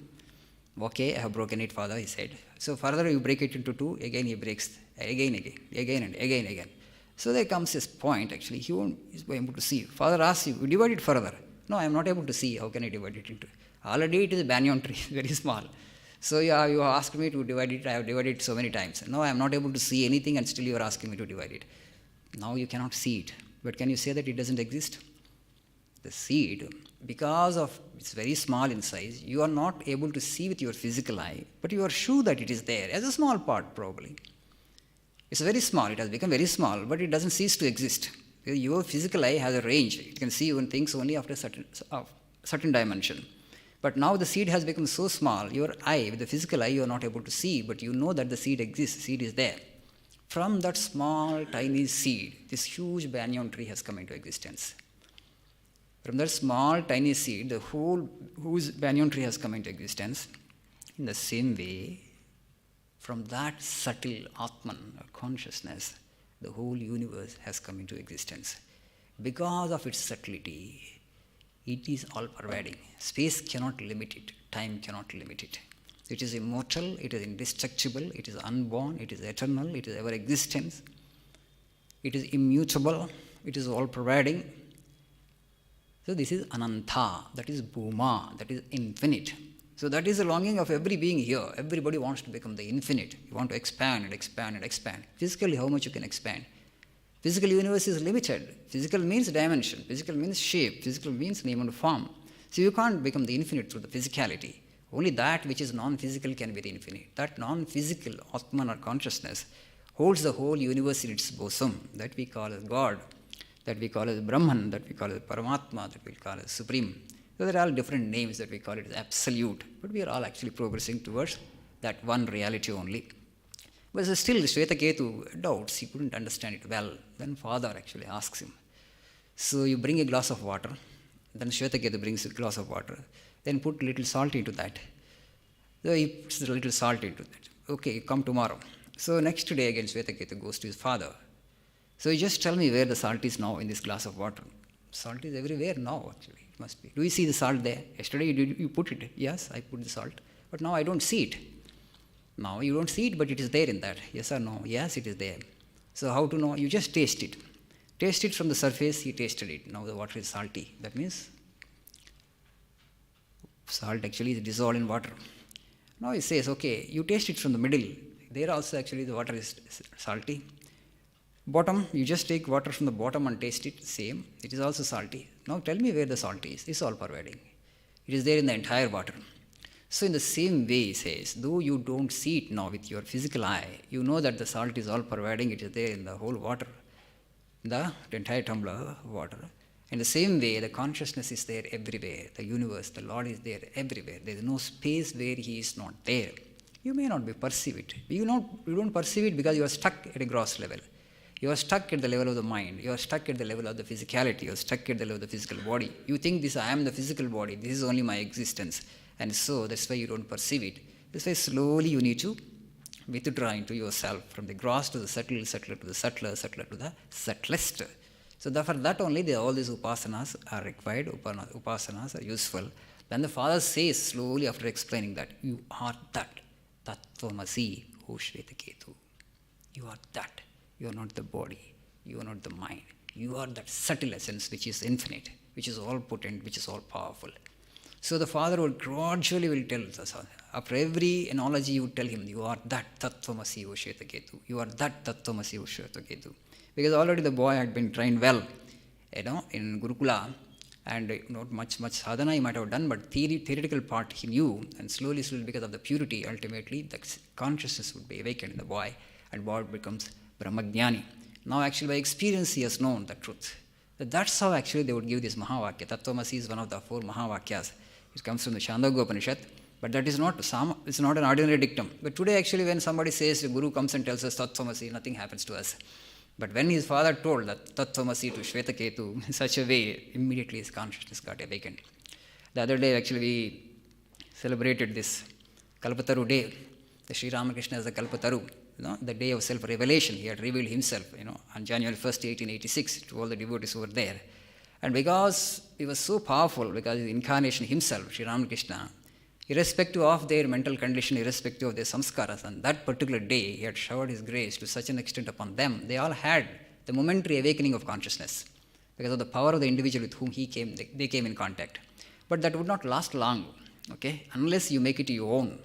Speaker 1: Okay, I have broken it, father, he said. So further you break it into two, again he breaks, again, and again. So there comes this point actually, he won't be able to see. Father asks you, divide it further. No, I am not able to see, how can I divide it into? Already it is a banyan tree, very small. So you asked me to divide it, I have divided it so many times. No, I am not able to see anything and still you are asking me to divide it. Now you cannot see it, but can you say that it doesn't exist? The seed, because of it's very small in size, you are not able to see with your physical eye, but you are sure that it is there, as a small part probably. It's very small, it has become very small, but it doesn't cease to exist. Your physical eye has a range, it can see even things only after a certain dimension. But now the seed has become so small, your eye, with the physical eye, you are not able to see, but you know that the seed exists, the seed is there. From that small, tiny seed, this huge banyan tree has come into existence. From that small, tiny seed, the whose banyan tree has come into existence. In the same way, from that subtle Atman, or consciousness, the whole universe has come into existence. Because of its subtlety, it is all-pervading. Space cannot limit it. Time cannot limit it. It is immortal, it is indestructible, it is unborn, it is eternal, it is ever-existent. It is immutable, it is all-pervading. So this is Ananta, that is Bhuma, that is infinite. So that is the longing of every being here. Everybody wants to become the infinite. You want to expand and expand and expand. Physically, how much you can expand? Physical universe is limited. Physical means dimension. Physical means shape. Physical means name and form. So you can't become the infinite through the physicality. Only that which is non-physical can be the infinite. That non-physical Atman or consciousness holds the whole universe in its bosom. That we call as God. That we call as Brahman. That we call as Paramatma. That we call as Supreme. So there are all different names that we call it as absolute. But we are all actually progressing towards that one reality only. But still, Shvetaketu doubts. He couldn't understand it well. Then father actually asks him. So you bring a glass of water. Then Shvetaketu brings a glass of water. Then put a little salt into that. So he puts a little salt into that. Okay, come tomorrow. So next day again Shvetaketu goes to his father. So you just tell me where the salt is now in this glass of water. Salt is everywhere now actually. It must be. Do you see the salt there? Yesterday you put it. Yes, I put the salt. But now I don't see it. Now you don't see it, but it is there in that. Yes or no? Yes, it is there. So how to know? You just taste it. Taste it from the surface, he tasted it. Now the water is salty. That means salt actually is dissolved in water. Now he says, okay, you taste it from the middle. There also actually the water is salty. Bottom, you just take water from the bottom and taste it, same. It is also salty. Now tell me where the salt is. It's all pervading. It is there in the entire water. So in the same way, he says, though you don't see it now with your physical eye, you know that the salt is all pervading. It is there in the whole water, the entire tumbler of water. In the same way, the consciousness is there everywhere. The universe, the Lord is there everywhere. There is no space where He is not there. You may not perceive it. You don't perceive it because you are stuck at a gross level. You are stuck at the level of the mind. You are stuck at the level of the physicality. You are stuck at the level of the physical body. You think this, I am the physical body. This is only my existence. And so that's why you don't perceive it. That's why slowly you need to withdraw into yourself from the gross to the subtle, subtler to the subtler, subtler to the subtlest. So for that only all these upasanas are required, upasanas are useful. Then the father says slowly after explaining that, you are that, tattvamasi, O Shvetaketu. You are that. You are not the body. You are not the mind. You are that subtle essence which is infinite, which is all potent, which is all powerful. So the father will gradually tell us, after every analogy you would tell him, you are that tattvamasi, O Shvetaketu. You are that tattvamasi, O Shvetaketu. Because already the boy had been trained well, in Gurukula, and not much sadhana he might have done, but theoretical part he knew, and slowly because of the purity, ultimately the consciousness would be awakened in the boy, and boy becomes Brahmajnani. Now actually by experience he has known the truth. That's how actually they would give this Mahavakya. Tattvamasi is one of the 4 Mahavakyas. It comes from the Chandogya Upanishad, but that is it's not an ordinary dictum. But today actually when somebody says, the Guru comes and tells us Tattvamasi, nothing happens to us. But when his father told that Tattvamasi to Shvetaketu in such a way, immediately his consciousness got awakened. The other day actually we celebrated this Kalpataru day. The Sri Ramakrishna is the Kalpataru, the day of self-revelation. He had revealed himself, on January 1st, 1886 to all the devotees over there. And because he was so powerful, because his incarnation himself, Sri Ramakrishna, irrespective of their mental condition, irrespective of their samskaras, on that particular day, he had showered his grace to such an extent upon them. They all had the momentary awakening of consciousness because of the power of the individual with whom they came in contact. But that would not last long, okay, unless you make it your own,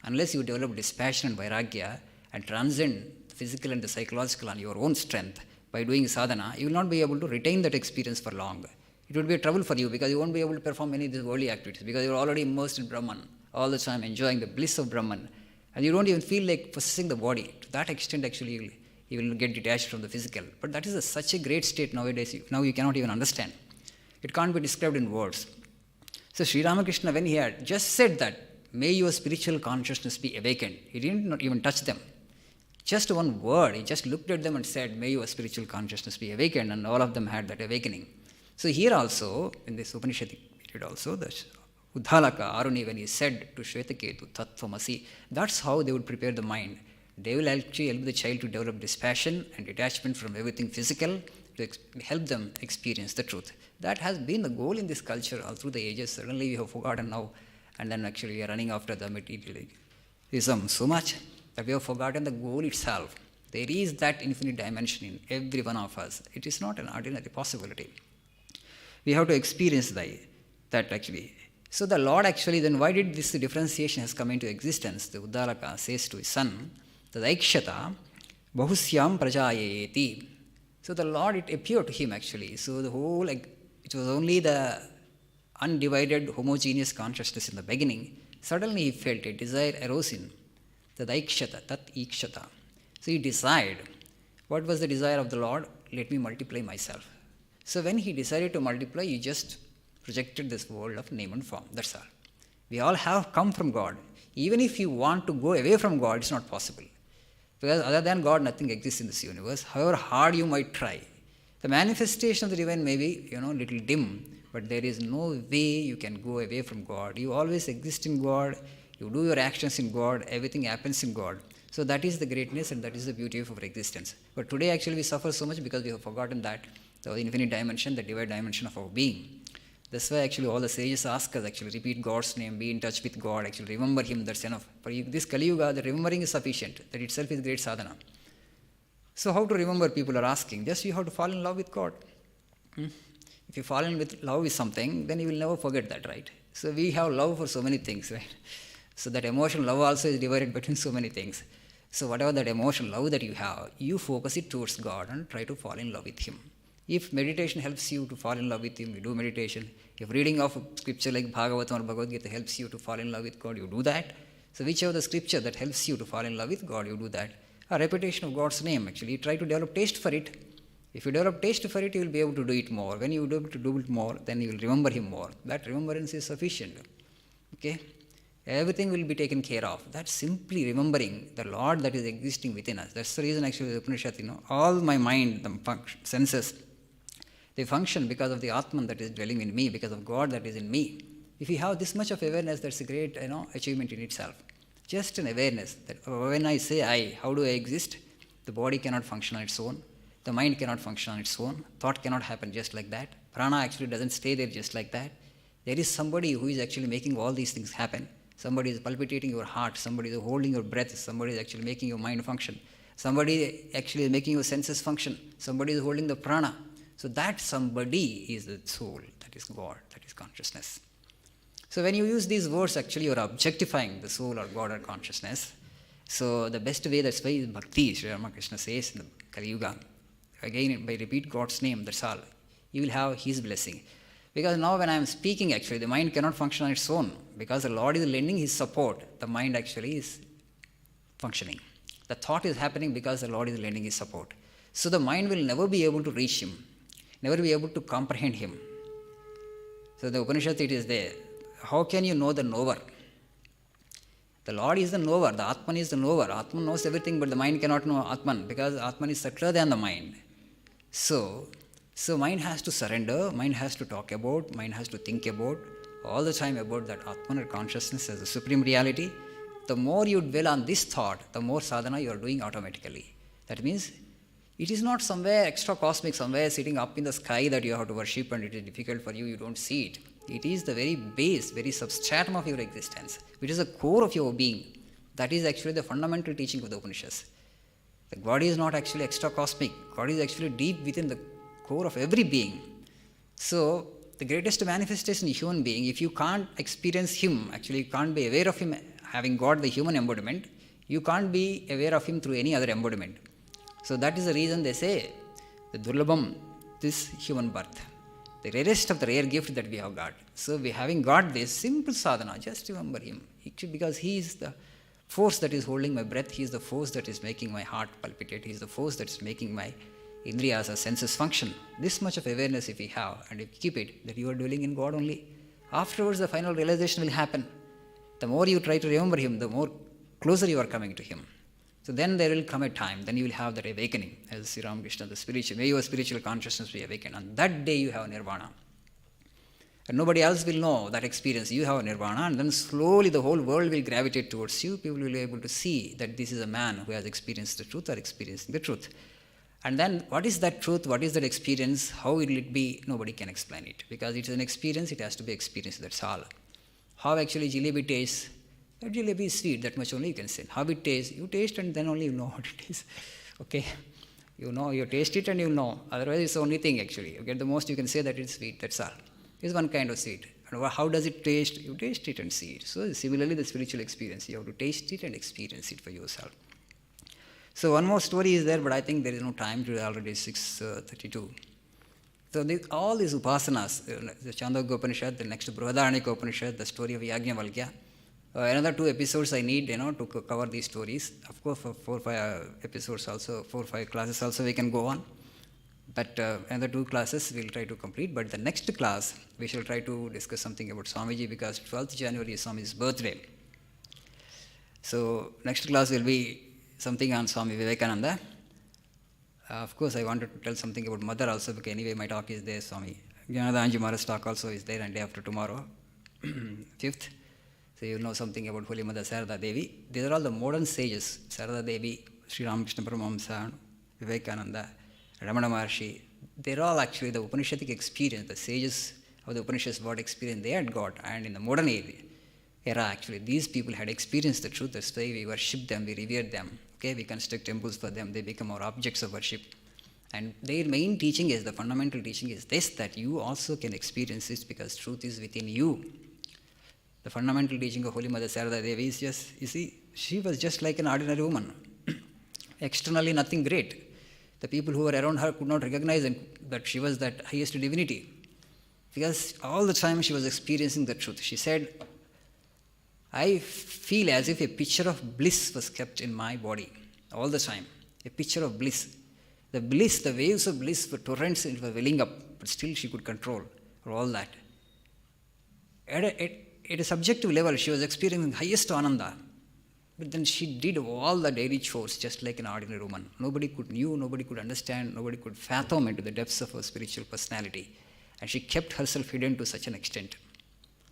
Speaker 1: Unless you develop dispassion and vairagya and transcend the physical and the psychological on your own strength by doing sadhana, you will not be able to retain that experience for long. It will be a trouble for you because you won't be able to perform any of these worldly activities because you're already immersed in Brahman all the time, enjoying the bliss of Brahman. And you don't even feel like possessing the body. To that extent, actually, you will get detached from the physical. But that is such a great state nowadays. Now you cannot even understand. It can't be described in words. So Sri Ramakrishna, when he had just said that, may your spiritual consciousness be awakened, he didn't not even touch them. Just one word, he just looked at them and said, may your spiritual consciousness be awakened, and all of them had that awakening. So here also, in this Upanishadic period also, the Uddalaka, Aruni, when he said to Shvetaketu, Tattvamasi, that's how they would prepare the mind. They will actually help the child to develop dispassion and detachment from everything physical to help them experience the truth. That has been the goal in this culture all through the ages. Suddenly we have forgotten now, and then actually we are running after the materialism so much that we have forgotten the goal itself. There is that infinite dimension in every one of us. It is not an ordinary possibility. We have to experience that actually. So the Lord actually, then why did this differentiation has come into existence? The Uddalaka says to his son, Tadaikshata bahusyam prajayeti. So the Lord, it appeared to him actually. So the whole, it was only the undivided homogeneous consciousness in the beginning. Suddenly he felt a desire arose in Tadaikshata, tat ikshata. So he desired. What was the desire of the Lord? Let me multiply myself. So when he decided to multiply, he just projected this world of name and form. That's all. We all have come from God. Even if you want to go away from God, it's not possible. Because other than God, nothing exists in this universe. However hard you might try. The manifestation of the divine may be, little dim, but there is no way you can go away from God. You always exist in God. You do your actions in God. Everything happens in God. So that is the greatness and that is the beauty of our existence. But today actually we suffer so much because we have forgotten that, the infinite dimension, the divine dimension of our being. That's why actually all the sages ask us, actually repeat God's name, be in touch with God, actually remember Him, that's enough. For this Kali Yuga, the remembering is sufficient. That itself is great sadhana. So how to remember, people are asking? Just you have to fall in love with God. If you fall in love with something, then you will never forget that, right? So we have love for so many things, right? So that emotional love also is divided between so many things. So whatever that emotional love that you have, you focus it towards God and try to fall in love with Him. If meditation helps you to fall in love with Him, you do meditation. If reading of scripture like Bhagavatam or Bhagavad Gita helps you to fall in love with God, you do that. So whichever the scripture that helps you to fall in love with God, you do that. A repetition of God's name, actually, you try to develop taste for it. If you develop taste for it, you will be able to do it more. When you do able to do it more, then you will remember Him more. That remembrance is sufficient. Okay? Everything will be taken care of. That's simply remembering the Lord that is existing within us. That's the reason actually the Upanishads, all my mind, the senses, they function because of the Atman that is dwelling in me, because of God that is in me. If you have this much of awareness, that's a great achievement in itself. Just an awareness that when I say I, how do I exist? The body cannot function on its own. The mind cannot function on its own. Thought cannot happen just like that. Prana actually doesn't stay there just like that. There is somebody who is actually making all these things happen. Somebody is palpitating your heart. Somebody is holding your breath. Somebody is actually making your mind function. Somebody actually is making your senses function. Somebody is holding the prana. So that somebody is the soul, that is God, that is consciousness. So when you use these words, actually you are objectifying the soul or God or consciousness. So the best way, that's why is bhakti, Sri Ramakrishna says in the Kali Yuga. Again, by repeat God's name, that's all. You will have His blessing. Because now when I am speaking, actually, the mind cannot function on its own. Because the Lord is lending His support, the mind actually is functioning. The thought is happening because the Lord is lending His support. So the mind will never be able to reach Him, never be able to comprehend Him. So the Upanishad, it is there. How can you know the knower? The Lord is the knower, the Atman is the knower. Atman knows everything, but the mind cannot know Atman because Atman is subtler than the mind. So mind has to surrender, mind has to talk about, mind has to think about, all the time about that Atman or consciousness as a supreme reality. The more you dwell on this thought, the more sadhana you are doing automatically. That means it is not somewhere extra cosmic, somewhere sitting up in the sky that you have to worship and it is difficult for you, you don't see it. It is the very base, very substratum of your existence, which is the core of your being. That is actually the fundamental teaching of the Upanishads. The God is not actually extra cosmic. God is actually deep within the core of every being. So the greatest manifestation in human being, if you can't experience Him, actually you can't be aware of Him having got the human embodiment, you can't be aware of him through any other embodiment. So that is the reason they say, the Durlabham, this human birth, the rarest of the rare gift that we have got. So we having got this simple sadhana, just remember him. Because he is the force that is holding my breath, he is the force that is making my heart palpitate, he is the force that is making my indriyas or senses function. This much of awareness if we have, and if you keep it, that you are dwelling in God only. Afterwards the final realization will happen. The more you try to remember him, the more closer you are coming to him. So then there will come a time, then you will have that awakening, as Sri Ramakrishna, the spiritual, may your spiritual consciousness be awakened. On that day you have nirvana. And nobody else will know that experience. You have nirvana, and then slowly the whole world will gravitate towards you. People will be able to see that this is a man who has experienced the truth or experiencing the truth. And then what is that truth, what is that experience, how will it be, nobody can explain it. Because it's an experience, it has to be experienced, that's all. How actually jalebi tastes, that jalebi is sweet, that much only you can say. How it tastes, you taste and then only you know what it is. Okay? You know, you taste it and you know. Otherwise it's the only thing actually. You get the most, you can say that it's sweet, that's all. It's one kind of sweet. And how does it taste? You taste it and see it. So similarly the spiritual experience, you have to taste it and experience it for yourself. So one more story is there, but I think there is no time to already 6:32. So all these upasanas, the Chandogya Upanishad, the next Brihadaranyaka Upanishad, the story of Yajnavalkya. Another 2 episodes I need, to cover these stories. Of course, for 4 or 5 episodes also, 4 or 5 classes also we can go on. But another 2 classes we'll try to complete. But the next class, we shall try to discuss something about Swamiji, because 12th January is Swamiji's birthday. So next class will be something on Swami Vivekananda. Of course, I wanted to tell something about Mother also, because anyway my talk is there. Swami Jnanadanji Maharaj's talk also is there, and day after tomorrow, 5th. So you will know something about Holy Mother Sarada Devi. These are all the modern sages. Sarada Devi, Sri Ramakrishna Paramahamsa, Vivekananda, Ramana Maharshi. They're all actually the Upanishadic experience, the sages of the Upanishads, what experience they had got. And in the modern era actually, these people had experienced the truth. That's why we worship them, we revere them. Okay, we construct temples for them, they become our objects of worship. And their main teaching is, the fundamental teaching is this, that you also can experience this because truth is within you. The fundamental teaching of Holy Mother Sarada Devi is just, you see, she was just like an ordinary woman. Externally nothing great. The people who were around her could not recognize that she was that highest divinity. Because all the time she was experiencing the truth. She said, I feel as if a picture of bliss was kept in my body all the time. A picture of bliss. The bliss, the waves of bliss were torrents and were welling up, but still she could control all that. At a subjective level, she was experiencing highest ananda. But then she did all the daily chores just like an ordinary woman. Nobody could understand, nobody could fathom into the depths of her spiritual personality. And she kept herself hidden to such an extent.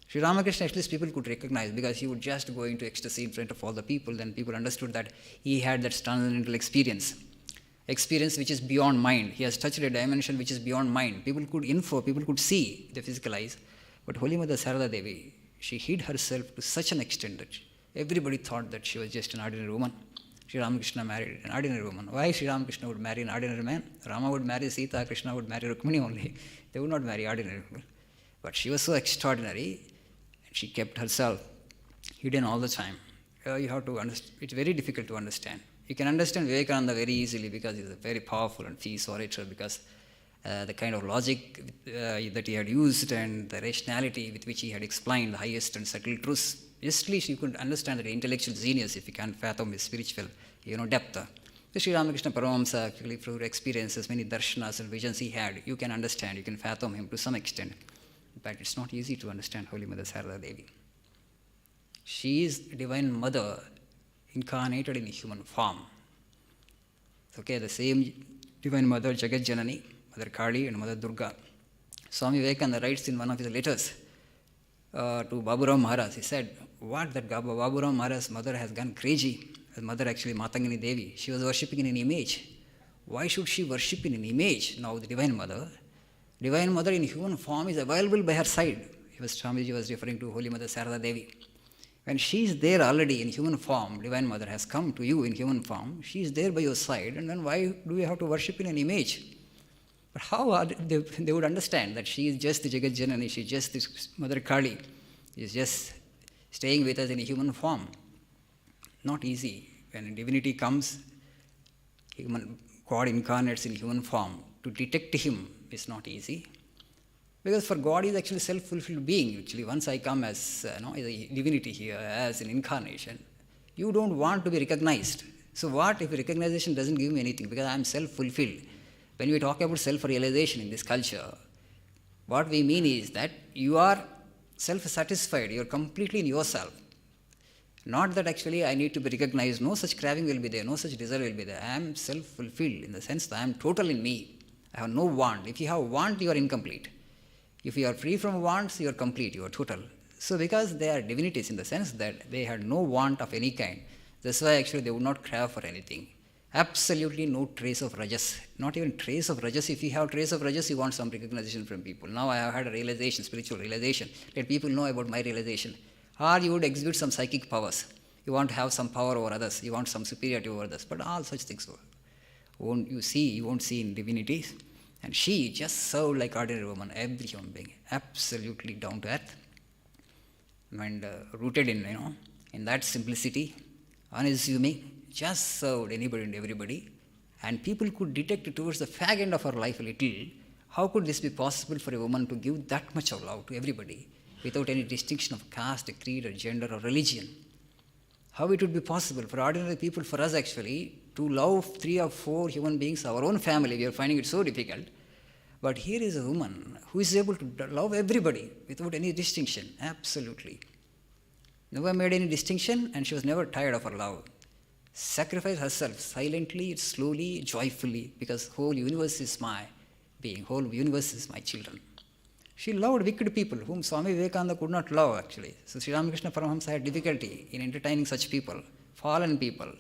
Speaker 1: Sri Ramakrishna, at least people could recognize, because he would just go into ecstasy in front of all the people. Then people understood that he had that transcendental experience which is beyond mind. He has touched a dimension which is beyond mind. People could see the physical eyes. But Holy Mother Sarada Devi, she hid herself to such an extent that everybody thought that she was just an ordinary woman. Sri Ramakrishna married an ordinary woman. Why Sri Ramakrishna would marry an ordinary man? Rama would marry Sita, Krishna would marry Rukmini only. They would not marry ordinary people. But she was so extraordinary, and she kept herself hidden all the time. You have to understand. It's very difficult to understand. You can understand Vivekananda very easily because he's a very powerful and fierce orator, because the kind of logic that he had used and the rationality with which he had explained the highest and subtle truths. Just at least you could understand the intellectual genius if you can't fathom his spiritual, depth. Sri Ramakrishna Paramahamsa, actually, through experiences, many darshanas and visions he had, you can understand, you can fathom him to some extent. But it's not easy to understand Holy Mother Sarada Devi. She is Divine Mother incarnated in a human form. Okay, the same Divine Mother, Jagat Janani, Mother Kali and Mother Durga. Swami Vivekananda writes in one of his letters to Baburam Maharaj, he said, what, that Baburam Maharaj's mother has gone crazy. His mother actually Matangini Devi, she was worshipping in an image. Why should she worship in an image? Now the Divine Mother in human form is available by her side. Swamiji was referring to Holy Mother Sarada Devi. When she is there already in human form, Divine Mother has come to you in human form, she is there by your side, and then why do you have to worship in an image? But how they would understand that she is just the Jagat Janani, she is just this Mother Kali, is just staying with us in a human form. not easy. When divinity comes, God incarnates in human form, to detect him is not easy. Because for God is actually self-fulfilled being. Actually, once I come as a divinity here, as an incarnation, you don't want to be recognized. So what if recognition doesn't give me anything? Because I am self-fulfilled. When we talk about self-realization in this culture, what we mean is that you are self-satisfied. You are completely in yourself. Not that actually I need to be recognized. No such craving will be there. No such desire will be there. I am self-fulfilled in the sense that I am total in me. I have no want. If you have want, you are incomplete. If you are free from wants, you are complete. You are total. So because they are divinities in the sense that they had no want of any kind, that's why actually they would not crave for anything. Absolutely no trace of rajas. Not even trace of rajas. If you have trace of rajas, you want some recognition from people. Now I have had a realization, spiritual realization. Let people know about my realization. Or you would exhibit some psychic powers. You want to have some power over others. You want some superiority over others. But all such things you won't see in divinities. And she just served like ordinary woman, every human being, absolutely down to earth, and rooted in that simplicity, unassuming, just served anybody and everybody. And people could detect towards the fag end of her life a little, how could this be possible for a woman to give that much of love to everybody without any distinction of caste, creed, or gender, or religion? How it would be possible for ordinary people, for us actually, to love 3 or 4 human beings, our own family? We are finding it so difficult. But here is a woman who is able to love everybody without any distinction, absolutely. Never made any distinction, and she was never tired of her love. Sacrificed herself silently, slowly, joyfully, because whole universe is my being, whole universe is my children. She loved wicked people whom Swami Vivekananda could not love actually. So Sri Ramakrishna Paramahamsa had difficulty in entertaining such people, fallen people,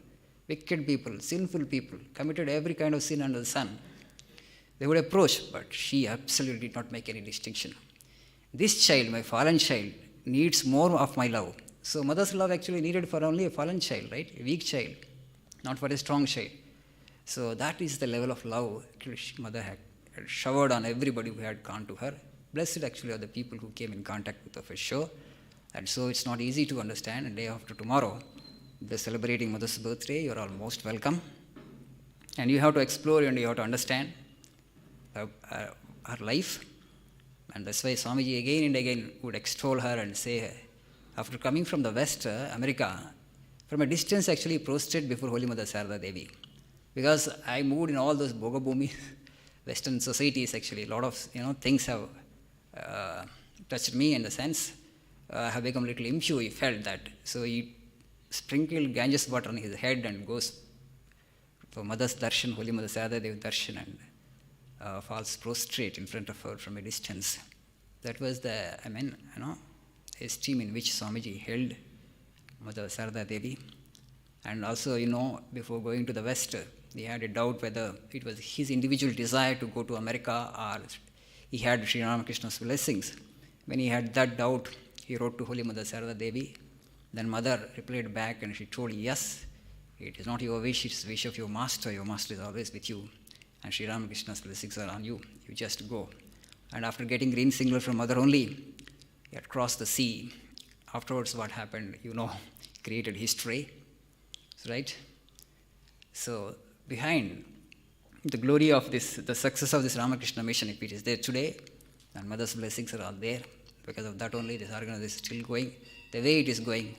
Speaker 1: wicked people, sinful people, committed every kind of sin under the sun. They would approach, but she absolutely did not make any distinction. This child, my fallen child, needs more of my love. So mother's love actually needed for only a fallen child, right? A weak child, not for a strong child. So that is the level of love mother had showered on everybody who had gone to her. Blessed actually are the people who came in contact with her for sure. And so it's not easy to understand. And day after tomorrow, they're celebrating mother's birthday. You're all most welcome. And you have to explore and you have to understand her life. And that's why Swamiji again and again would extol her and say, after coming from the West, America, from a distance actually prostrate before Holy Mother Sarada Devi. Because I moved in all those Bogabhumi, Western societies actually, a lot of things have touched me in the sense, I have become a little impure, he felt that. So he sprinkled Ganges water on his head and goes for Mother's darshan, Holy Mother Sarada Devi darshan, and falls prostrate in front of her from a distance. That was the, esteem in which Swamiji held Mother Sarada Devi. And also, before going to the West, he had a doubt whether it was his individual desire to go to America or he had Sri Ramakrishna's blessings. When he had that doubt, he wrote to Holy Mother Sarada Devi. Then Mother replied back and she told, yes, it is not your wish, it is the wish of your master. Your master is always with you. And Sri Ramakrishna's blessings are on you. You just go. And after getting green signal from Mother only, he had crossed the sea. Afterwards, what happened, created history. Right? So, behind the glory of this, the success of this Ramakrishna mission, if it is there today, and Mother's blessings are all there, because of that only this organization is still going the way it is going.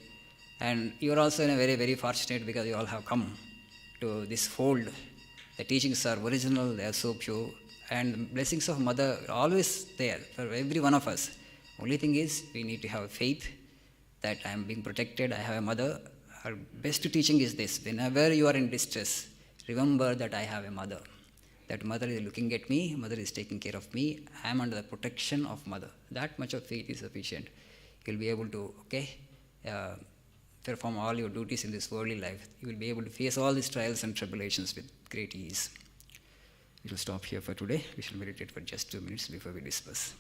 Speaker 1: And you are also in a very, very fortunate because you all have come to this fold. The teachings are original, they are so pure, and the blessings of Mother are always there for every one of us. Only thing is, we need to have faith that I am being protected, I have a Mother. Her best teaching is this: whenever you are in distress, remember that I have a Mother. That Mother is looking at me, Mother is taking care of me, I am under the protection of Mother. That much of faith is sufficient. You will be able to, perform all your duties in this worldly life. You will be able to face all these trials and tribulations with great ease. We will stop here for today. We shall meditate for just 2 minutes before we disperse.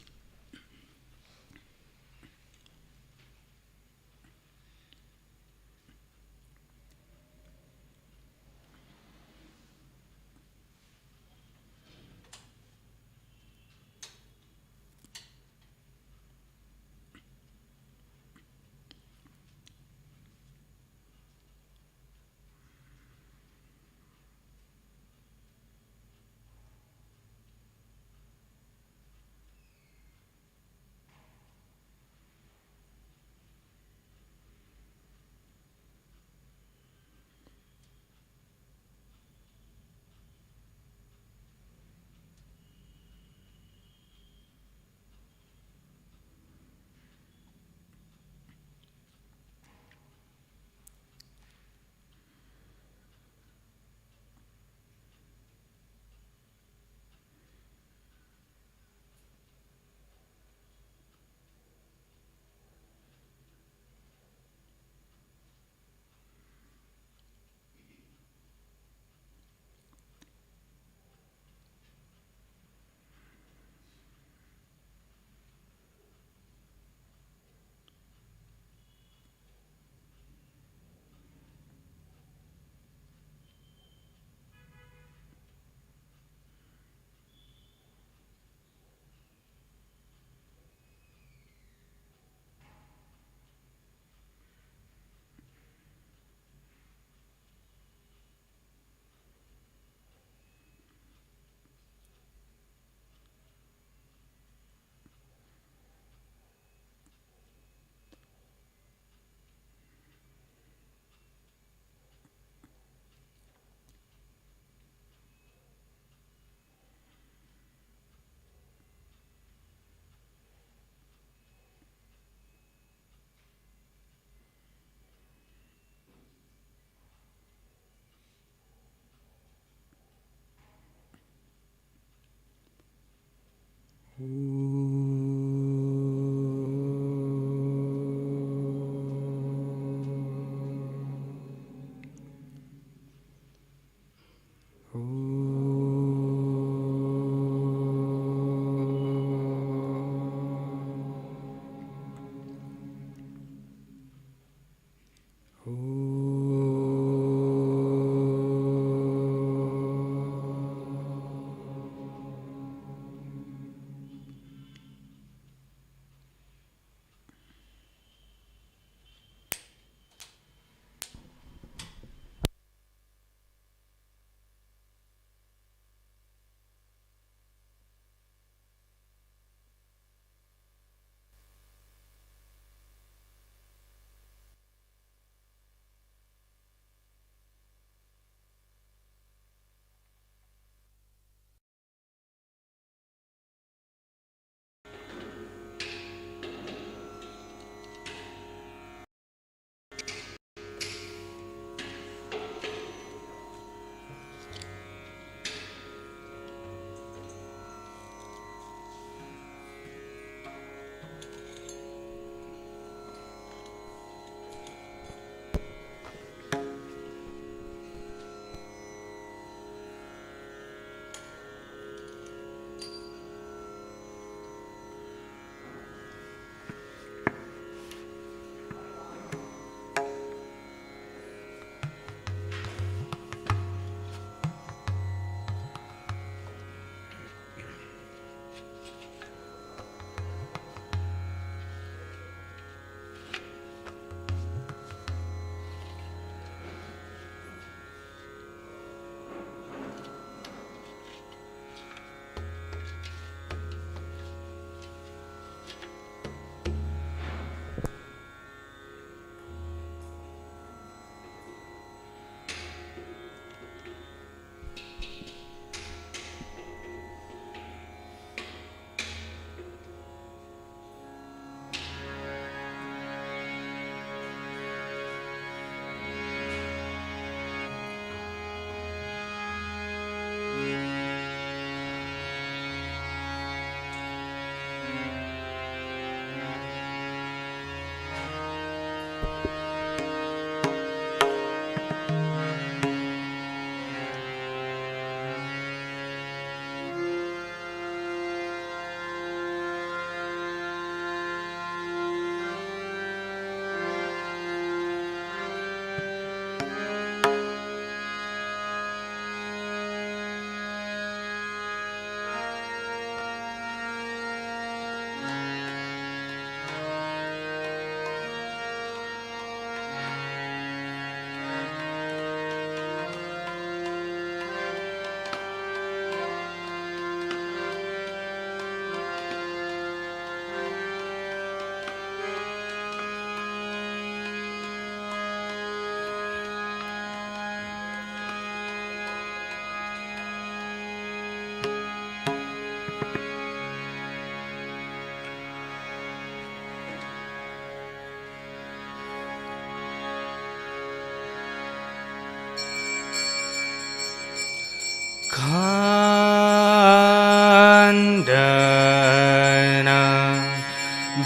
Speaker 2: Khandana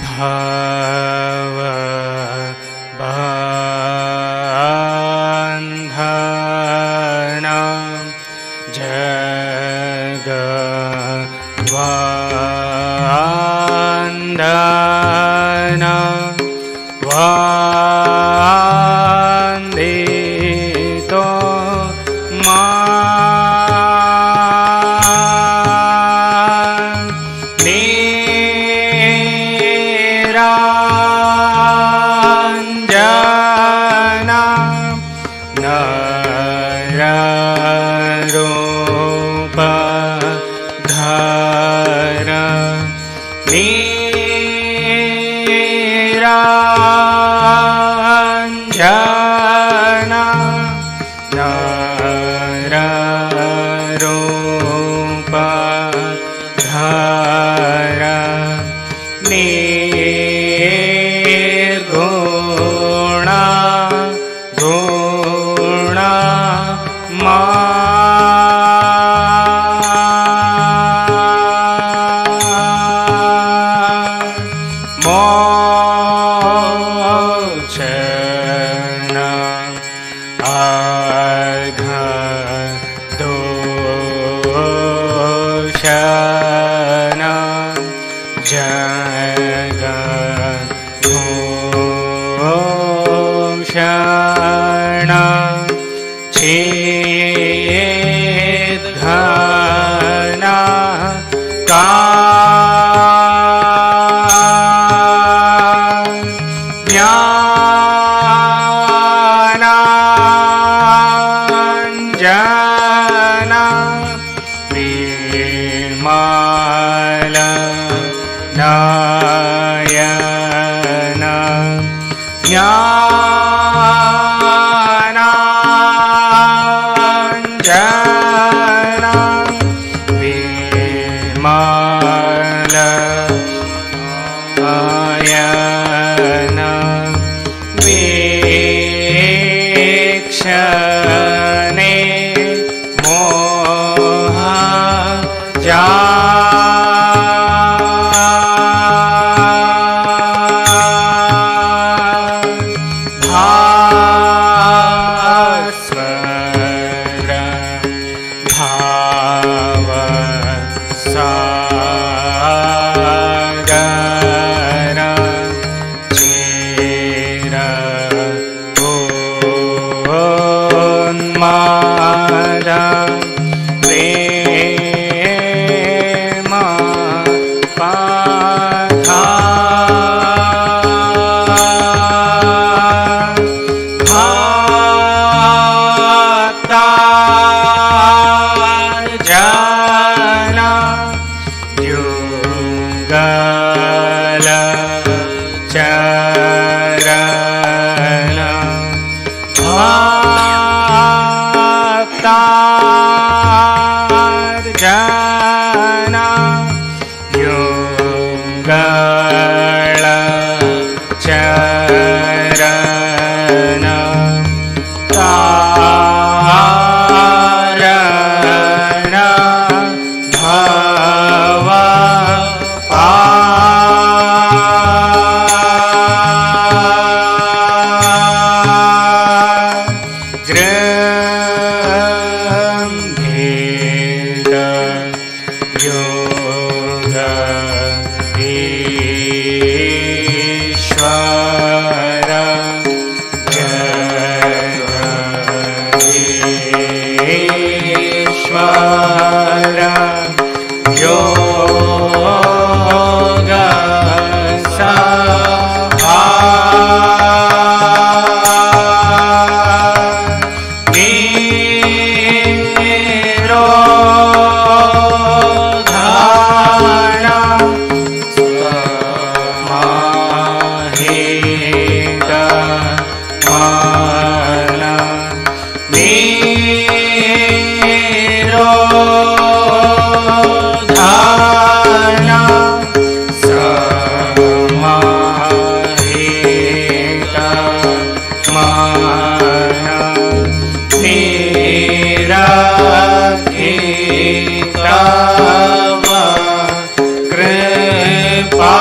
Speaker 2: bhava bandhana jagavandana vandito Niranjana Nararupa Dhara Niranjana Nararupa Dhara Nirguna Guna Mochana Agha Doshana Jaga Doshana ज्ञानाञ्जना विमल नयन ज्ञानाञ्जना विमल नयन वीक्षणे मोह भास्वर भाव सागर chair उन्माद प्रेम पाथा भक्तार्जना युगल चरण भक्तार्जना युगल चरण तारण भव गृह्भेद योग ईश्वर जगदीश्वर योग सभा निरोधान समाहित मन निरोधान समाहित मन निरखितव कृपा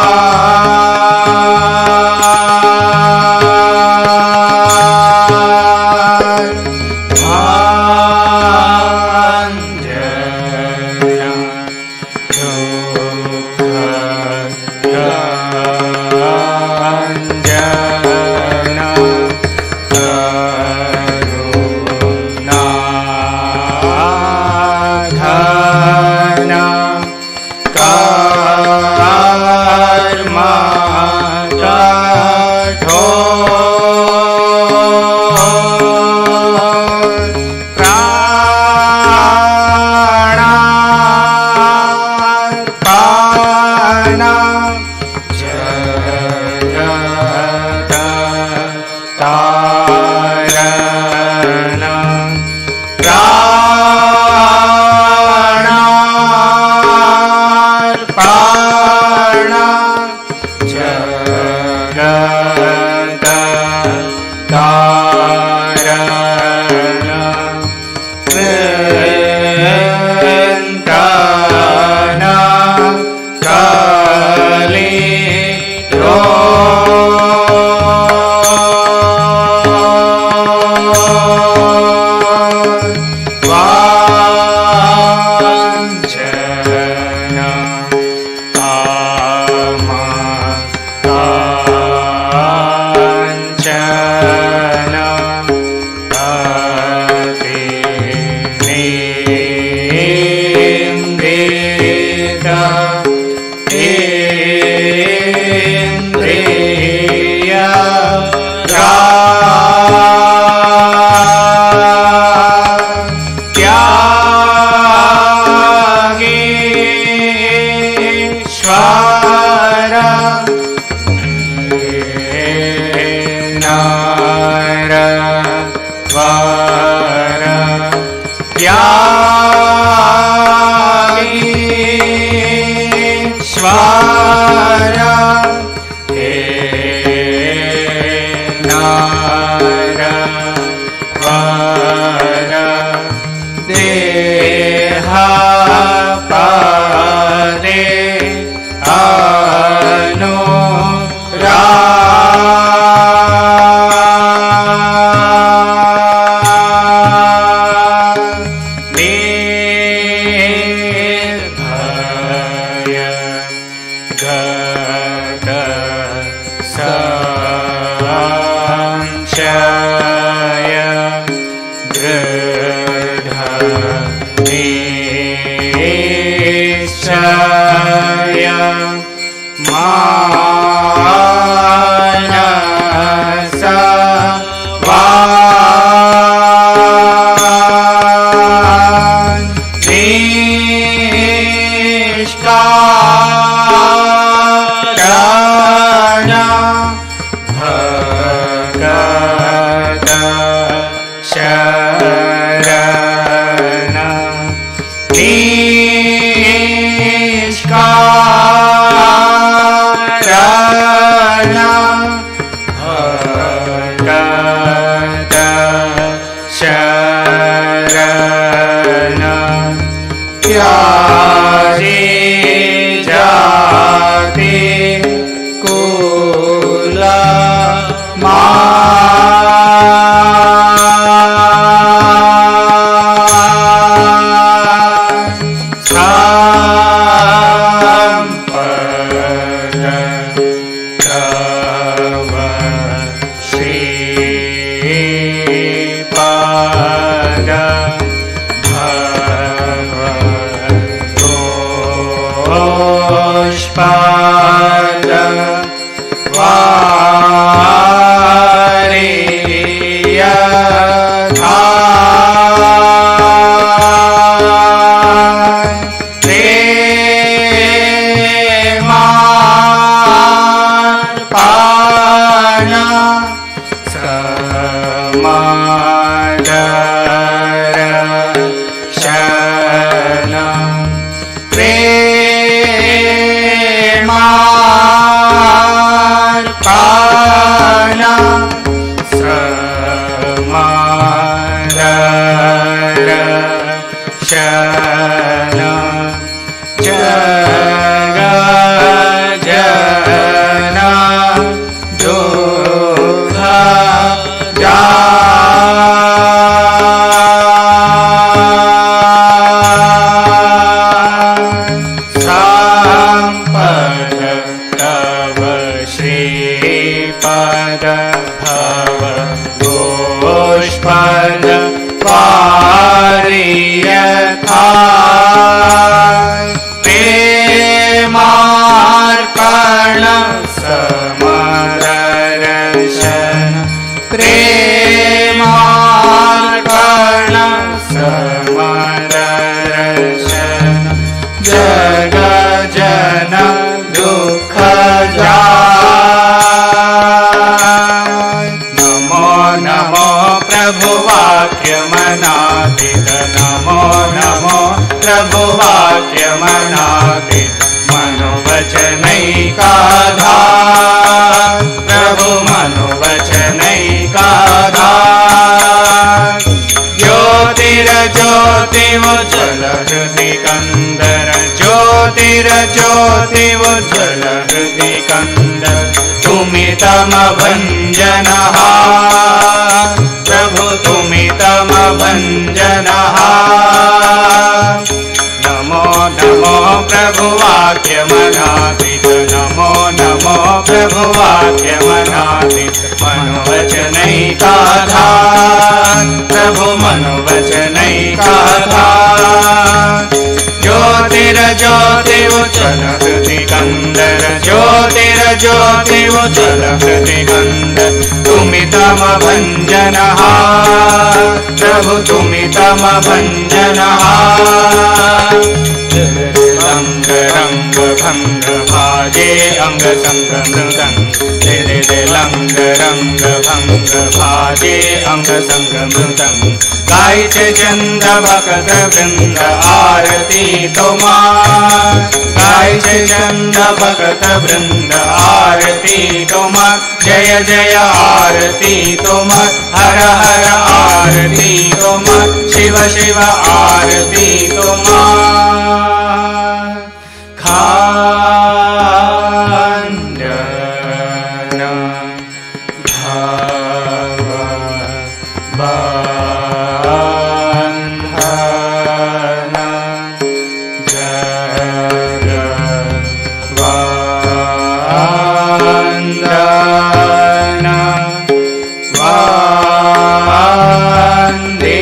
Speaker 2: नर वर यागीश्वर हे नर वर देह पदे
Speaker 3: भञ्जनः प्रभु तुमितमभञ्जनः नमो नमो प्रभुवाक्यमनादित नमो नमो प्रभुवाक्यमनादित मनोवचनैकाधार प्रभु मनोवचनैकाधार ज्योतिरज्योतिरुज्ज्वल हृदिकन्दर ज्योतिरज्योतिरुज्ज्वल हृदिकन्दर तुमितमभञ्जनः प्रभु तुमितमभञ्जनः रङ्ग रङ्ग भङ्ग भाजे अङ्ग सङ्ग मृदङ्ग लंग रंग भंग भाजे अंग संग मृदंग गायते चंद भक्त वृंद आरती तुम्हार गायते चंद भक्त वृंद आरती तुम्हार जय जय आरती तुम्हार हर हर आरती तुम्हार शिव शिव आरती तुम्हार खांडन भव बंधन जगवंदन वंदे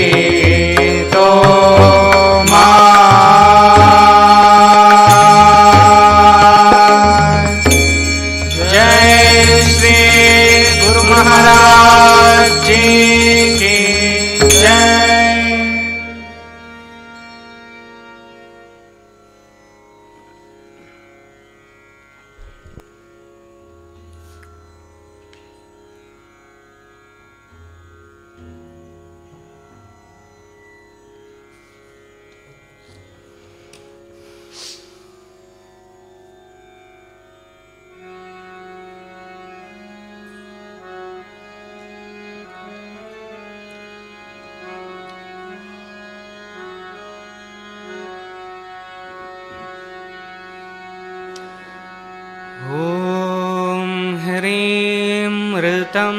Speaker 3: ऋतं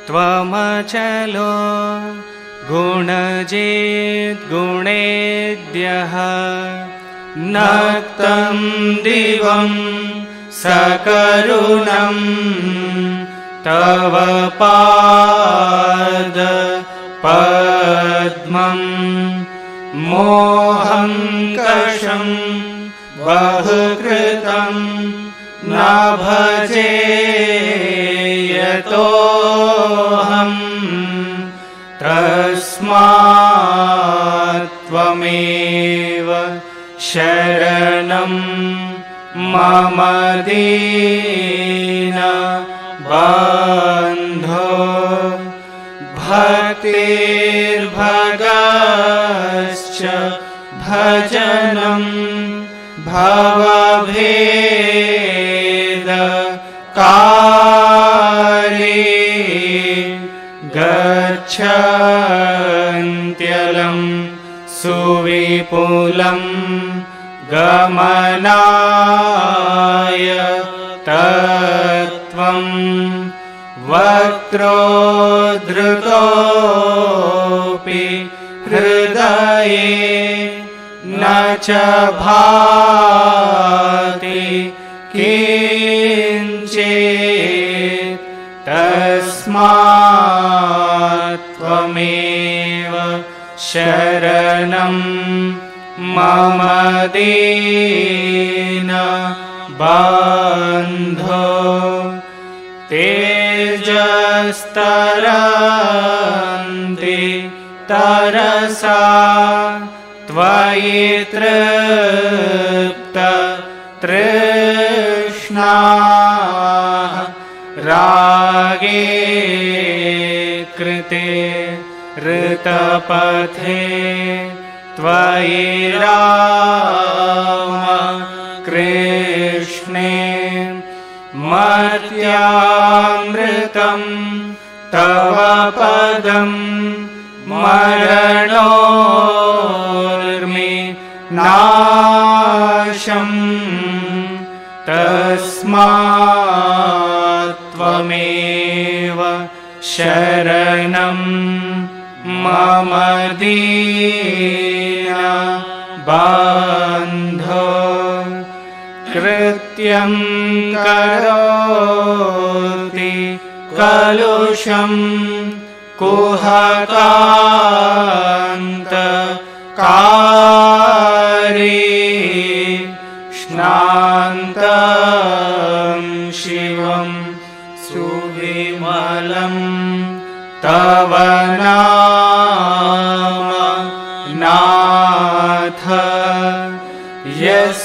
Speaker 3: त्वमचलो गुणजेद्गुणेद्यः नक्तं दिवं सकरुणं तव पादपद्मं मोहं कषं बहुकृतं न भजे यतोऽहं तस्मात् त्वमेव शरणं मम दीनबन्धो भक्तिर्भगश्च भजनं भवभेदकारी गच्छन्त्यलं सुविपुलं गमनाय तत्त्वं वक्त्रोद्धृतोऽपि हृदये न च भाति किञ्चित् तस्मात् त्वमेव शरणं मम दीनबन्धो तेजस्तरन्ति तरसा त्वयि तृप्त तृष्णाः रागे कृते ऋतपथे त्वयि राम कृष्णे मर्त्यामृतं तव पदं मरणोर्मि नाशं तस्मात् त्वमेव शरणं मम दीनबन्धो कृत्यं करोति कलुषं कुहकान्तकारी स्नान्तं शिवं सुविमलं तव नाम नाथ यस्मादहं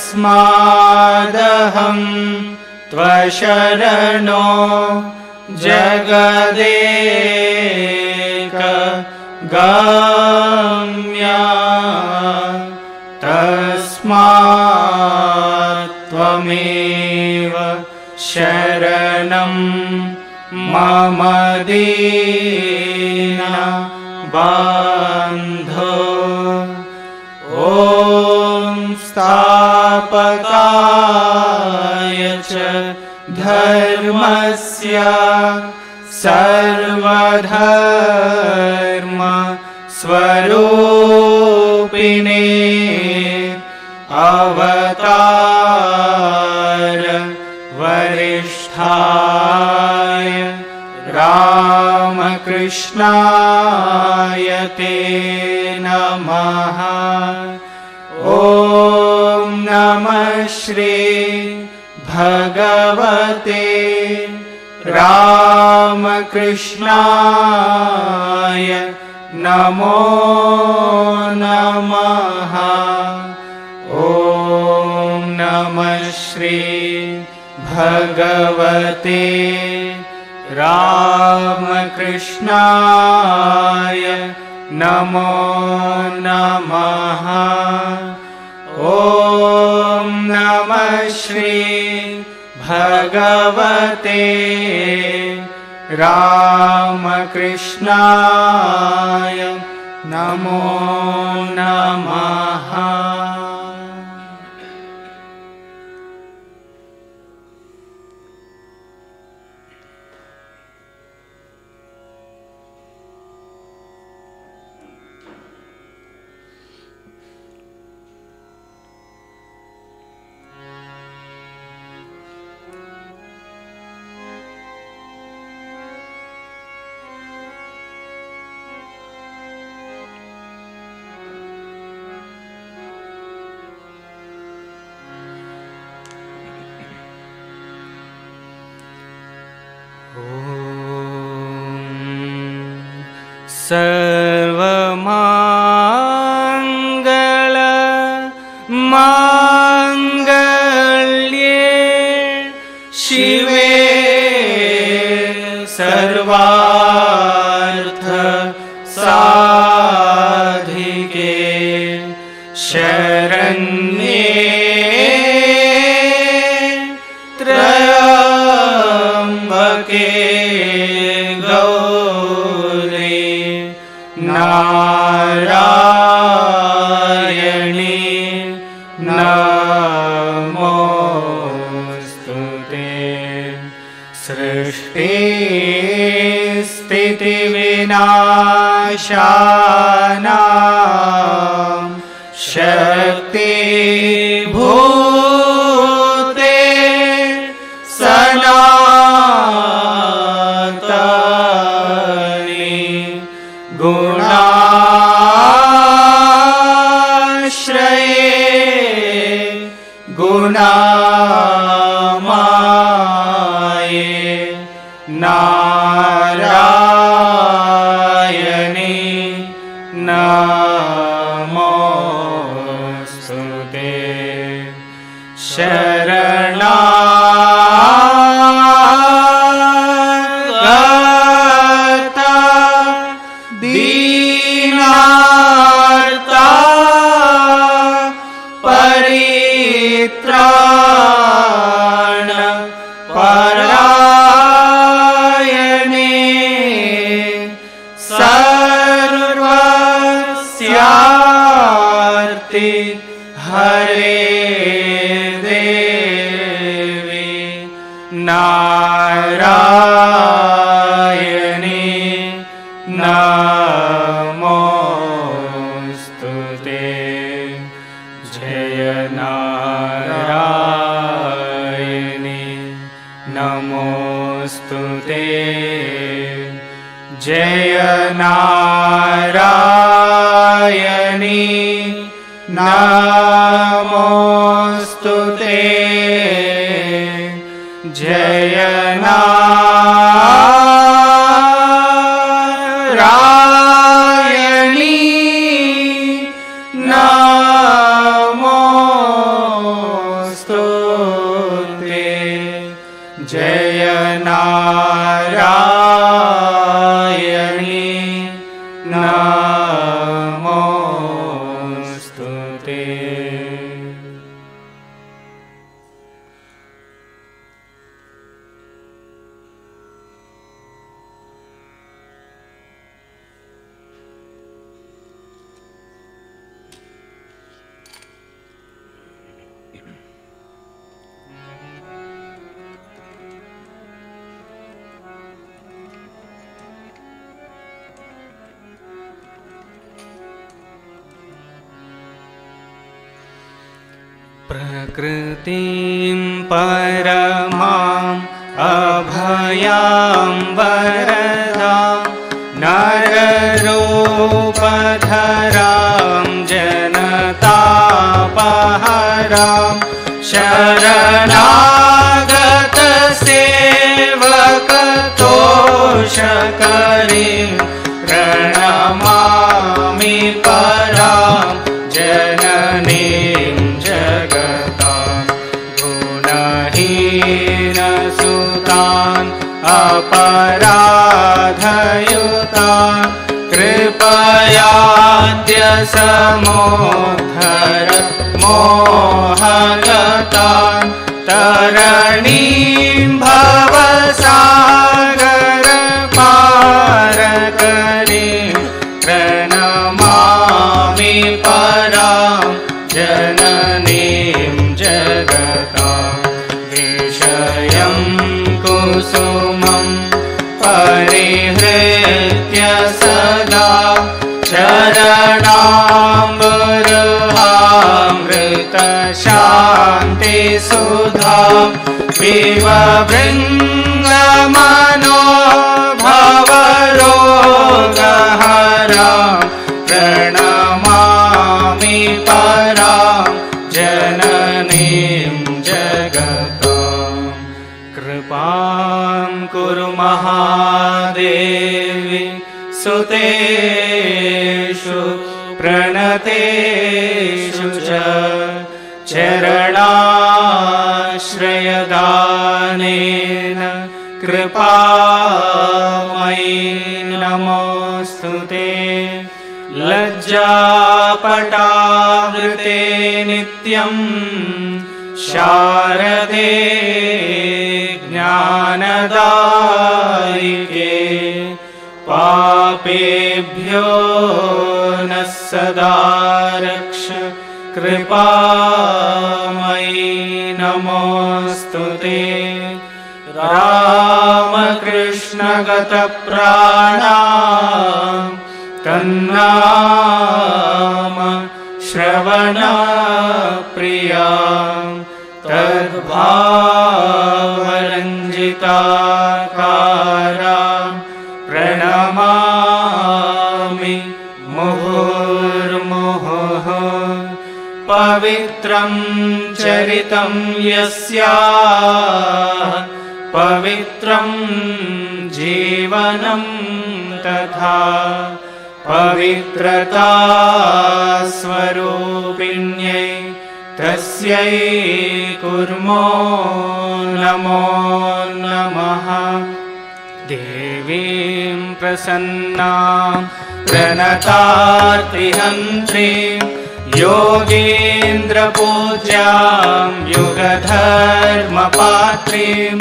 Speaker 3: त्वशरणो जगदेक गम्या तस्मात् त्वमेव शरणं मम दीन बन्धो। ॐ स्थापकाय च धर्मस्य सर्वधर्म स्वरूपिणे अवतार वरिष्ठाय रामकृष्णाय ते नमः। ॐ नमः श्री भगवते रामकृष्णाय नमो नमः। ॐ नमः श्री भगवते रामकृष्णाय नमो नमः। ॐ नमः श्री भगवते रामकृष्णाय नमो नमः। सर्वमङ्गल माङ्गल्ये शिवे सर्वार्थ साधिके शरण्ये त्र्यम्बके गौरी नारायणी नमोस्तुते। सृष्टि स्थिति विनाशानां शक्ति भूते सनातनी गुणाश्रये गुणामाये नारायणी नमोस्तुते। शरणागता दीनार्ता परित्राण परायणे सर्वस्यार्ति हरे देवी नारायणी नमोस्तुते। जय नारायणी नमोस्तुते। जय नारायणी नमोस्तुते। जय नारायणी नमोस्तुते। प्रकृतिं परमाम् अभयां वरदां नररूपधरां जनतापहरां शरणागतसेवकतोषकरीं प्रणमामि परां जननीं जगतां गुणहीनसुतान् अपराधयुतान् कृपयाद्य समोद्धर मोहगतान् तरणीं भवसागरपारकरीं प्रणमामि परां जननीं जगतां विषयं कुसुमं परिहृत्य सदा चरणामृतशान्तिसुधां विववृङ्गमनोभवरोगहरां प्रणमामि परां जननीं जगतां कृपां कुरु महादेवी सुतेषु प्रणतेषु च चरणाश्रयदानेन कृपामयि नमोऽस्तु ते लज्जापटावृते नित्यं शारदे ज्ञानदायिके पापेभ्यो नः सदा रक्ष कृपामयि नमोऽस्तु ते रामकृष्णगतप्राणा तन्नाम श्रवणप्रिया तद्भावरञ्जिताकारा प्रणमामि मुहुर्मुहुः पवित्रं चरितं यस्याः पवित्रं जीवनं तथा पवित्रता स्वरूपिण्यै तस्यै कुर्मो नमो नमः देवीं प्रसन्नां प्रणतार्तिहन्त्रीं योगीन्द्रपूज्यां युगधर्मपात्रीं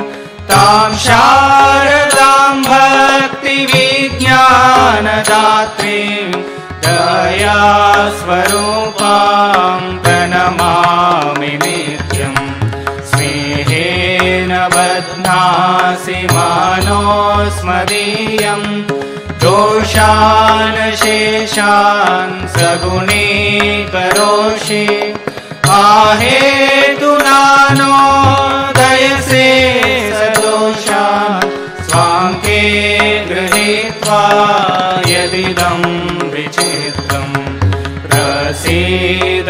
Speaker 3: तां शारदां भक्तिविज्ञानदात्रीं दयास्वरूपां प्रणमामि नित्यं स्नेहेन बध्नासि मानोऽस्मदीयं दोषान् शेषान् सगुणीकरोषि आहेतुना नोदयसे सदोषान् स्वाङ्के गृहीत्वा यदिदं विचित्रं प्रसीद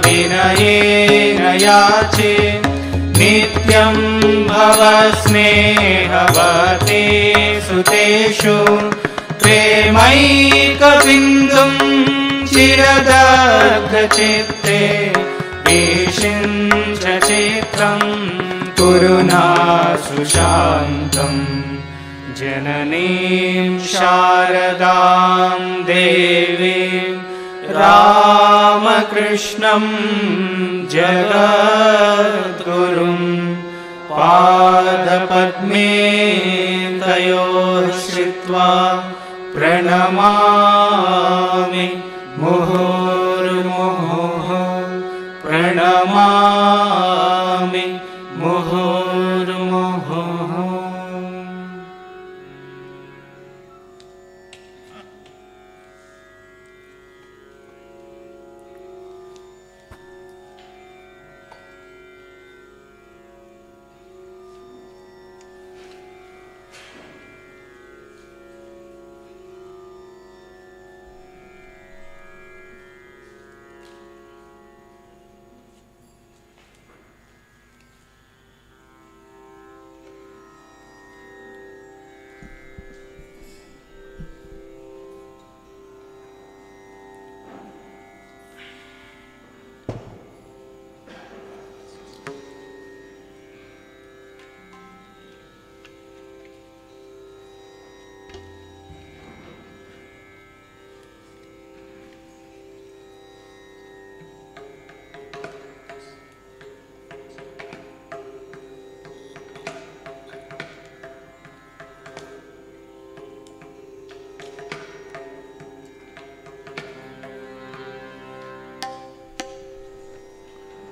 Speaker 3: मातर्विनयेन याचे नित्यं भव स्नेहवते सुतेषु प्रेमैकबिन्दुं चिरदग्धचित्ते विषिञ्च चित्रं कुरु न सुशान्तं जननीं शारदां देवीं रामकृष्णं जगद्गुरुं पादपद्मे तयोः श्रित्वा प्रणमामि मुहुर्मुहुः प्रणमामि मुहुर्मुहुः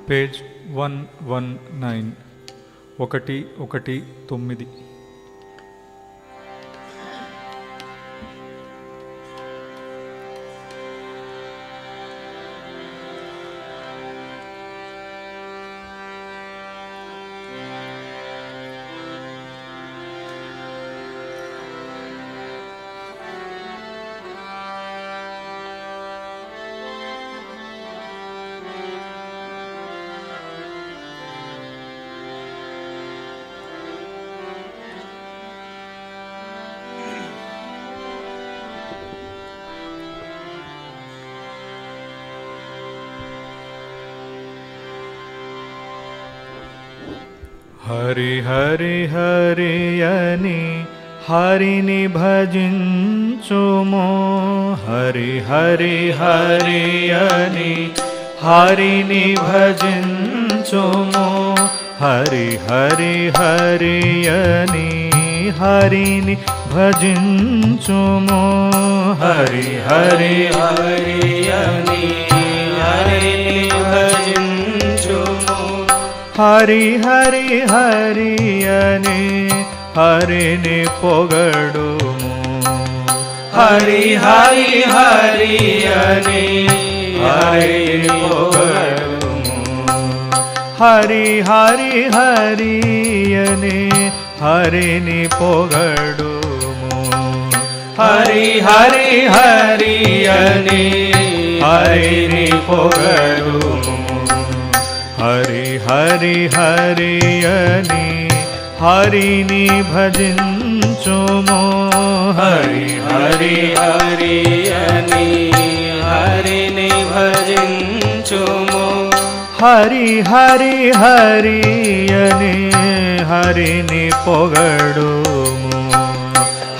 Speaker 4: పేజ్ 119 119. హరి హరి హరి అని హరిని భజించుమో, హరి హరి హరి అని హరిని భజించుమో, హరి హరి హరి అని హరిని భజించుమో, హరి హరి హరి అని హరిని భజించుమో, హరి హరి హరి అని హరిని పొగడుము, హరి హరి హరి అని హరిని పొగడుము, హరి హరి హరి అని హరిని పొగడుము, హరి హరి హరి అని హరిని పొగడుము, హరి హరి హరి అని హరిని భజించుమో, హరి హరి హరి అని హరిని భజించుమో, హరి హరి హరి అని హరిని పొగడుము,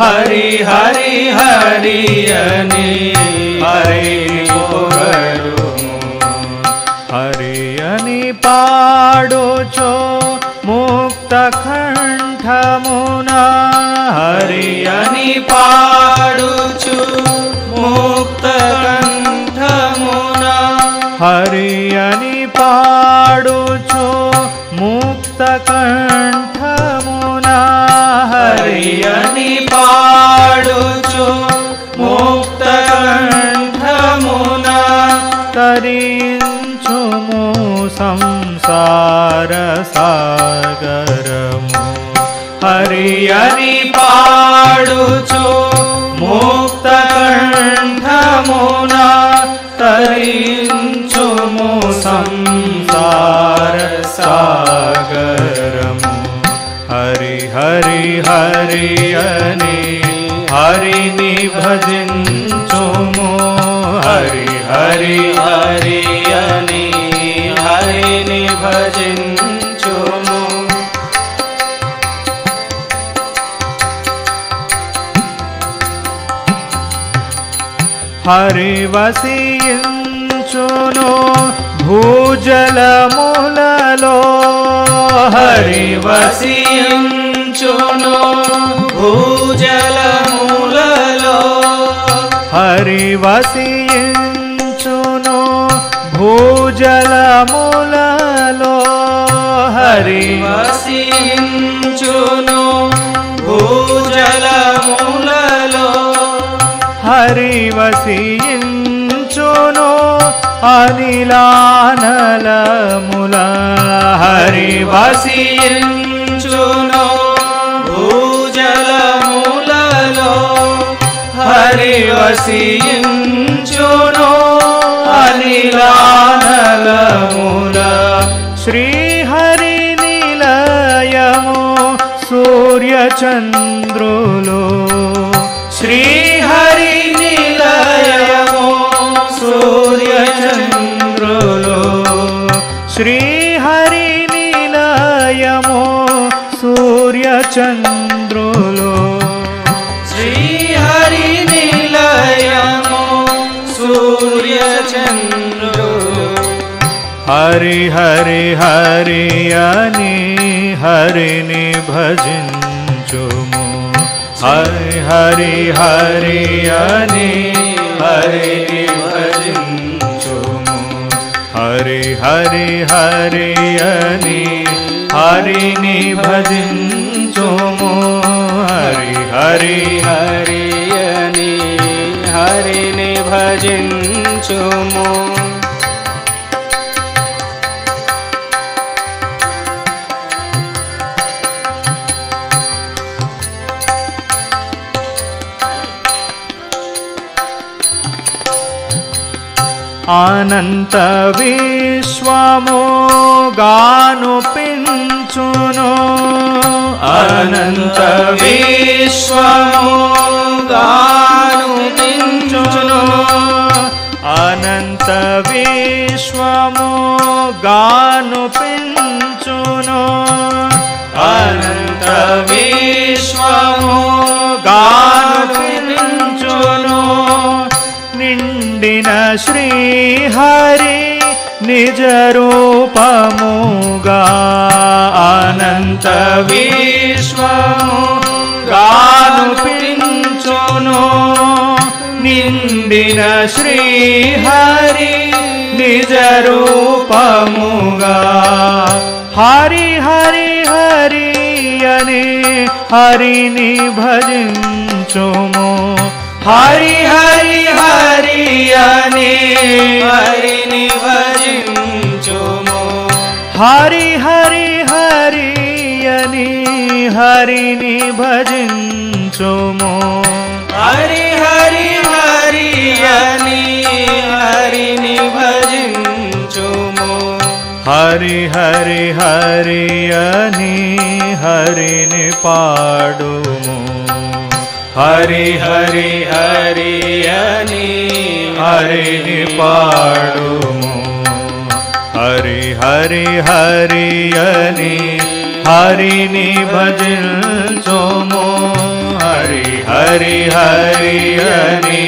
Speaker 4: హరి హరి హరి అని హరిని పొగడుము, హరి అని పాడుచో ముక్త కంఠమున, హరి అని పాడుచు ముక్త కంఠమున, హరి అని పాడుచు ముక్త కంఠమున, హరి అని పాడుచు ముక్త కంఠమున, తరించుము సంసార సాగరము, హరి అని పాడుచు ముక్త కంఠమున, తరించుము సంసార సాగరము, హరి హరి హరి అని హరిని భజించుము, హరి హరి హరి అని హరిని భజించుము, హరి వసించును భూజలములలో, హరి వసించును భూజలములలో, హరి వసించును భూజలములలో, హరి వసించును భూజలములలో, హరి వసించును అనిలానలముల, హరి వసించును భూజలములలో, హరి వసించును అనిలానలముల, శ్రీహరి నిలయము సూర్యచంద్రులు, శ్రీహరి నిలయము సూర్యచంద్రులు, శ్రీహరి నిలయము సూర్యచంద్రులు, శ్రీహరి నిలయము సూర్యచంద్రులు, హరి హరి హరి అని హరిని భజించుము, హరి హరి హరి అని హరిని భజించుము, హరి హరి హరి అని హరిని భజించుము హరి హరి
Speaker 3: హరి అని హరిని భజించుము
Speaker 4: అనంత విశ్వము గాను పించును
Speaker 3: అనంత విశ్వము గాను పించును
Speaker 4: అనంత విశ్వము గాను పించును
Speaker 3: అనంత విశ్వము
Speaker 4: గాను పించును నిండిన శ్రీహరి నిజ రూపముగా అనంత
Speaker 3: విశ్వము
Speaker 4: గాను పించును నిండిన శ్రీహరి నిజ రూపముగా హరి హరి హరి అని హరిని భజించుము హరి హరి హరి అని
Speaker 3: హరిని భజించుము
Speaker 4: హరి హరి హరి అని హరిని భజించుము
Speaker 3: హరి హరి హరి అని హరిని భజించుము
Speaker 4: హరి హరి హరి అని హరిని పాడుము హరి హరి
Speaker 3: హరి అని
Speaker 4: హరిని పాడుము హరి హరి హరి అని హరిని భజించుము హరి హరి హరి అని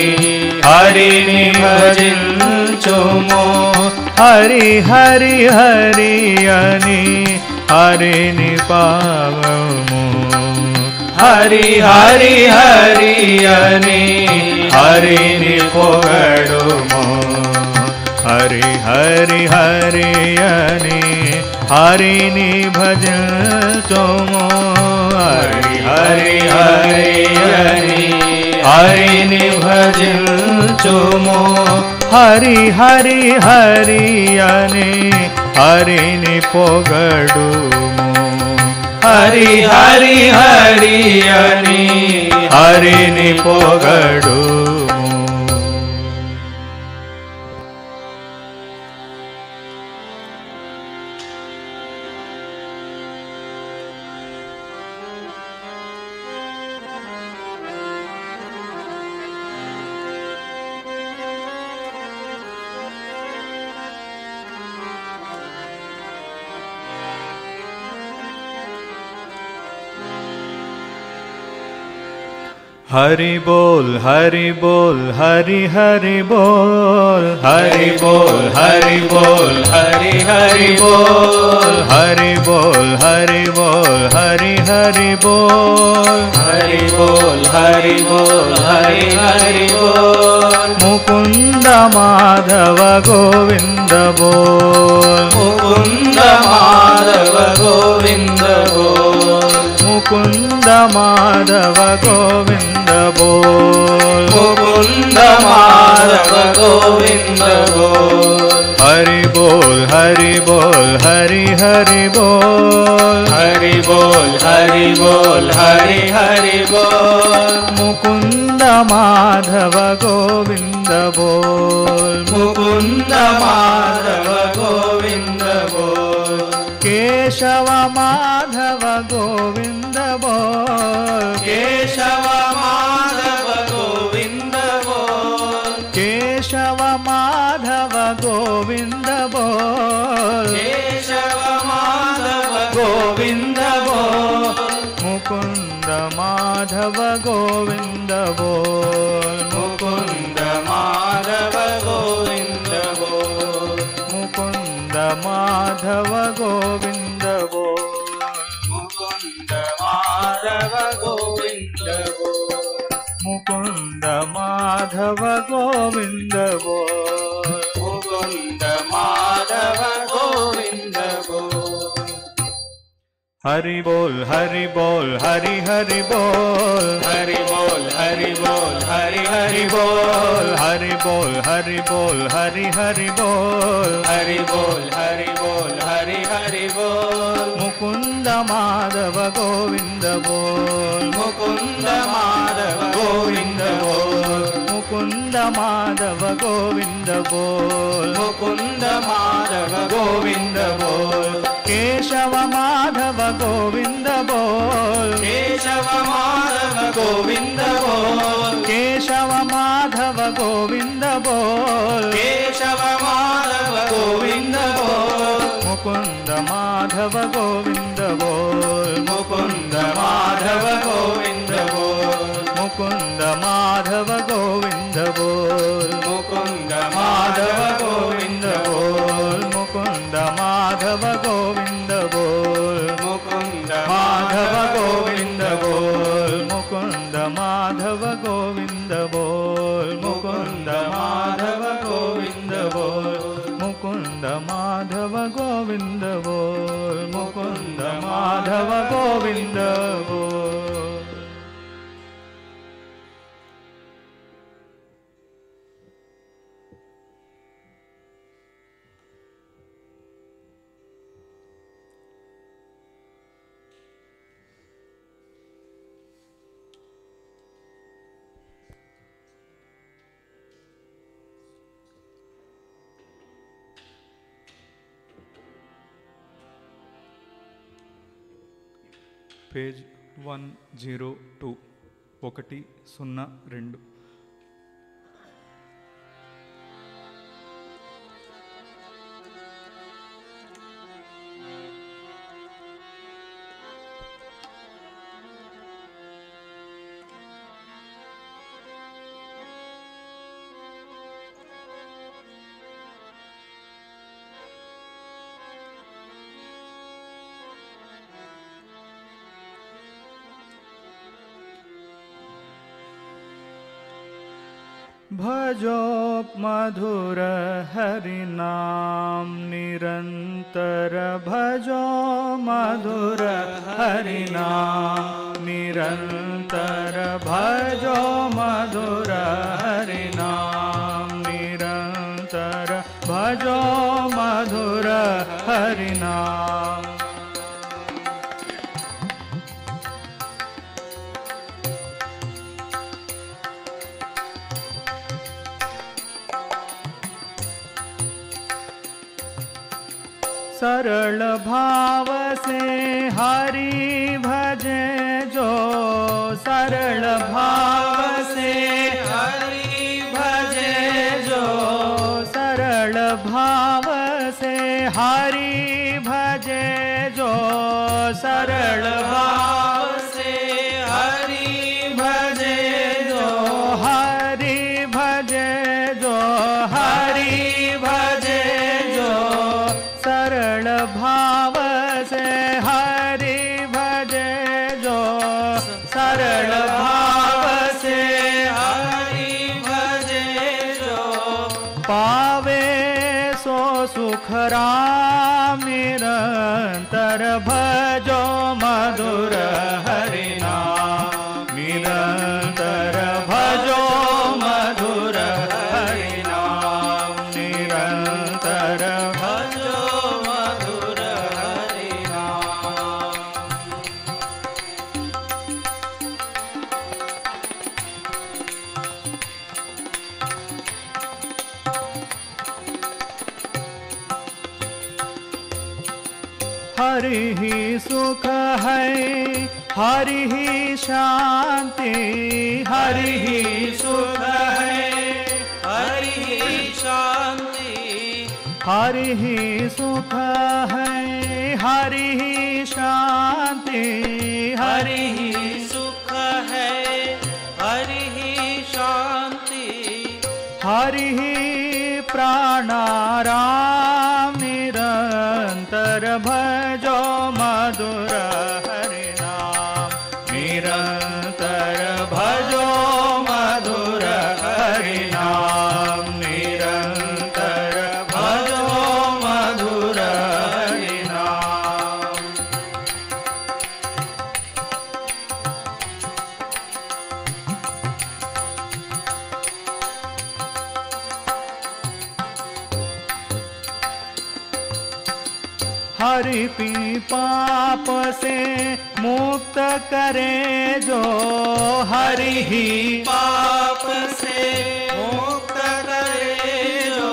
Speaker 4: హరిని భజించుము హరి హరి హరి అని హరిని పావము హరి హరి హరి అని హరిని పొగడుము హరి హరి హరి అని హరిని భజించుము హరి హరి హరి అని హరిని భజించుము హరి హరి హరి అని హరిని పొగడుము హరి హరి హరి అని హరిని పొగడుము हरि बोल हरि बोल हरि हरि बोल हरि बोल हरि बोल हरि हरि बोल हरि बोल हरि बोल हरि हरि बोल
Speaker 3: हरि बोल हरि बोल हरि हरि बोल
Speaker 4: मुकुंद माधव गोविंद बोल
Speaker 3: मुकुंद माधव गोविंद बोल
Speaker 4: मुकुंद माधव गोविंद बोल
Speaker 3: मुकुंद माधव गोविंद बोल
Speaker 4: हरि बोल हरि बोल हरि हरि बोल
Speaker 3: हरि बोल हरि बोल हरि हरि बोल
Speaker 4: मुकुंद माधव गोविंद बोल
Speaker 3: मुकुंद माधव गोविंद बोल
Speaker 4: केशव माधव गोविंद बोल
Speaker 3: केशव माधव गोविंद बोल
Speaker 4: केशव माधव गोविंद बोल
Speaker 3: केशव माधव गोविंद बोल
Speaker 4: मुकुंद माधव गोविंद बोल
Speaker 3: मुकुंद माधव गोविंद बोल
Speaker 4: मुकुंद माधव गोविंद बोल
Speaker 3: मुकुंद माधव गोविंद बोल
Speaker 4: मुकुंद माधव गोविंद बोल
Speaker 3: मुकुंद माधव माधव गोविंद बोल।
Speaker 4: हरि बोल हरि बोल हरि हरि बोल,
Speaker 3: हरि बोल हरि बोल हरि हरि बोल।
Speaker 4: हरि बोल हरि बोल हरि हरि बोल,
Speaker 3: हरि बोल हरि बोल हरि हरि बोल।
Speaker 4: मुकुंद माधव गोविंद बोल,
Speaker 3: मुकुंद माधव गोविंद बोल।
Speaker 4: मुकुंद माधव गोविंद बोल,
Speaker 3: मुकुंद माधव गोविंद बोल।
Speaker 4: केशव माधव गोविंद बोल,
Speaker 3: केशव माधव गोविंद बोल।
Speaker 4: केशव माधव गोविंद बोल,
Speaker 3: केशव माधव गोविंद बोल।
Speaker 4: मुकुंद माधव गोविंद बोल,
Speaker 3: मुकुंद माधव गोविंद बोल।
Speaker 4: मुकुंद माधव गोविंद बोल,
Speaker 3: मुकुंद माधव गोविंद बोल।
Speaker 4: मुकुंद माधव गोविंद बोल,
Speaker 3: मुकुंद
Speaker 4: माधव गोविंद बोल, मुकुंद माधव गोविंद बोल, मुकुंद माधव गोविंद बोल, मुकुंद माधव गोविंद बोल, मुकुंद माधव गोविंद बोल। పేజ్ 102 102. भजो मधुर हरि नाम निरंतर, भजो मधुर हरि नाम निरंतर, भजो मधुर हरि नाम निरंतर, भजो मधुर हरि नाम। सरल भाव से हरि भजे जो, सरल भाव से
Speaker 3: हरि भजे जो।
Speaker 4: सरल भाव से हरि भजे जो, सरल
Speaker 3: भाव से हरि भजे जो।
Speaker 4: हरि भजे जो, हरि भजे जो, सरल भाव से हरि भजे जो, सरल भाव से
Speaker 3: हरि भजे जो।
Speaker 4: पावे सो सुख राम निरंतर, भजो मधुर हरि नाम निरंतर, भजो मधुर हरि नाम निरंतर,
Speaker 3: भजो मधुर हरि नाम।
Speaker 4: हरि ही सुख है, हरि ही शांति, हरि ही सुख है,
Speaker 3: हरि ही शांति।
Speaker 4: हरि ही सुख है, हरि ही शांति,
Speaker 3: हरि ही सुख है, हरि ही शांति।
Speaker 4: हरि ही प्राणाराम निरंतर, भजो मधुर हरि नाम निरंतर, भजो मधुर हरि नाम निरंतर, भजो मधुर हरि पी पाप से मुक्त करे जो, हरि ही
Speaker 3: पाप से मुक्त करे जो,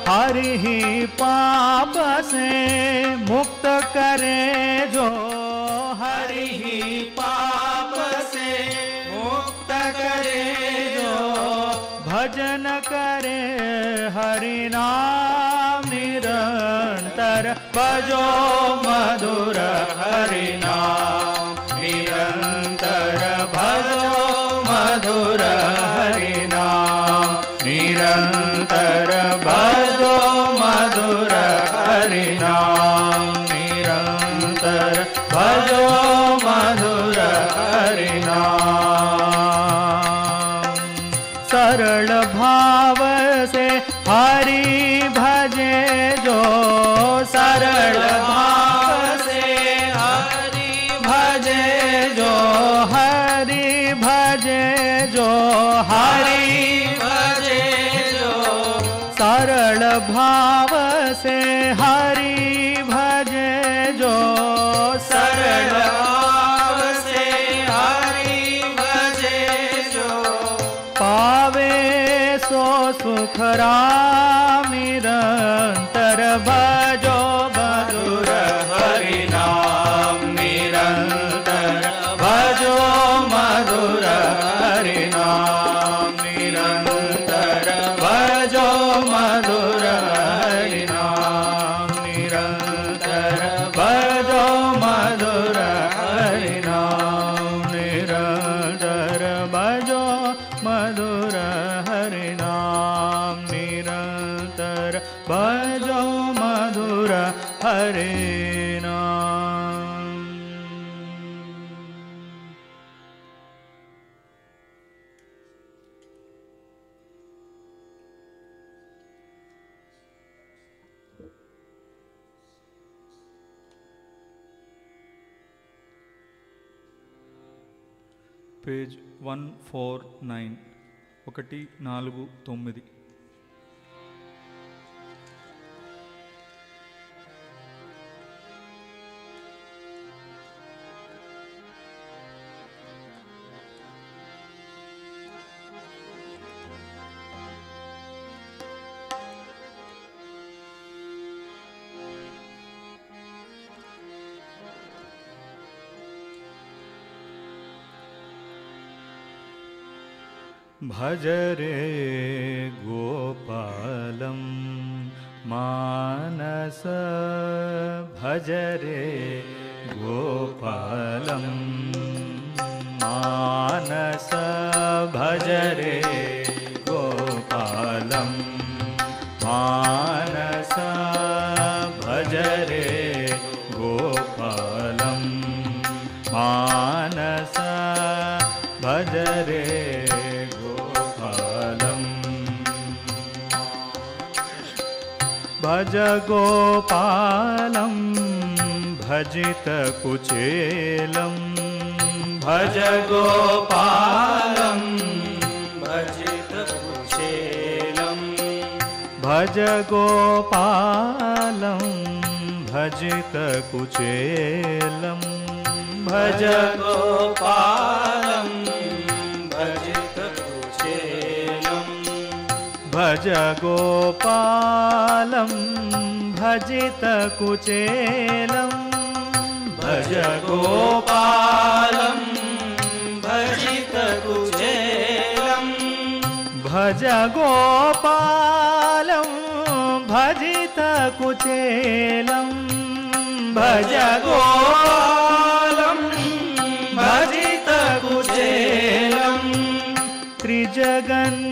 Speaker 4: हरि ही पाप से मुक्त करे जो,
Speaker 3: हरि ही पाप से मुक्त करे जो,
Speaker 4: भजन करे हरि नाम निरंतर, भजो मधुर हरि नाम निरंतर, भजो मधुर हरि नाम निरंतर, भजो मधुर हरि नाम निरंतर, भजो मधुर हरि नाम। सरल भाव से हरि भजे जो, सरल भाव से
Speaker 3: हरि
Speaker 4: भजे जो, हरि भजे जो, हरि
Speaker 3: भजे जो,
Speaker 4: सरल भाव से हरि भजे जो,
Speaker 3: सरल भाव से हरि भजे जो,
Speaker 4: पावे सो सुख राम निरंतर, भजो मधुर हरि नाम निरंतर, भजो मधुर हरि नाम निरंतर, भजो मधुर हरि नाम निरंतर, भजो मधुर हरि नाम निरंतर, भजो मधुर हरि नाम निरंतर, भजो मधुर हरि नाम।
Speaker 5: పేజ్ 149 149.
Speaker 4: भज रे गोपालं मानस, भज रे गोपालं मानस, भज रे गोपालं मानस, भज रे गोपालं मानस, भज रे भज गोपालं भजित कुचेलं, भज गोपालं
Speaker 3: भजित कुचेलं,
Speaker 4: भज गोपालं भजित कुचेलं, भज
Speaker 3: गोपालं भजित कुचेलं,
Speaker 4: भज गोपालं भजित कुचेलं,
Speaker 3: भज गोपालं भजित कुचेलं,
Speaker 4: भज गोपालं भजित कुचेलं, भज गोपालं भजित कुचेलं, त्रिजगन्मूलं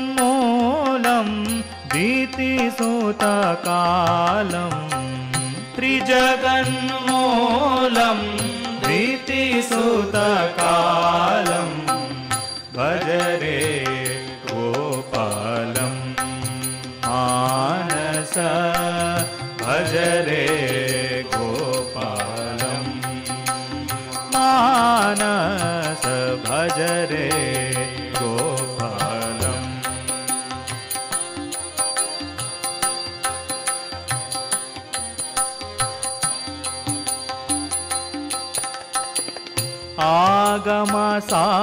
Speaker 4: भीतिसुतकालं, त्रिजगन्मूलं भीतिसुतकालं, भज रे गोपालं मानस, भज रे गोपालं मानस, भज रे गोपालं। आगमसारं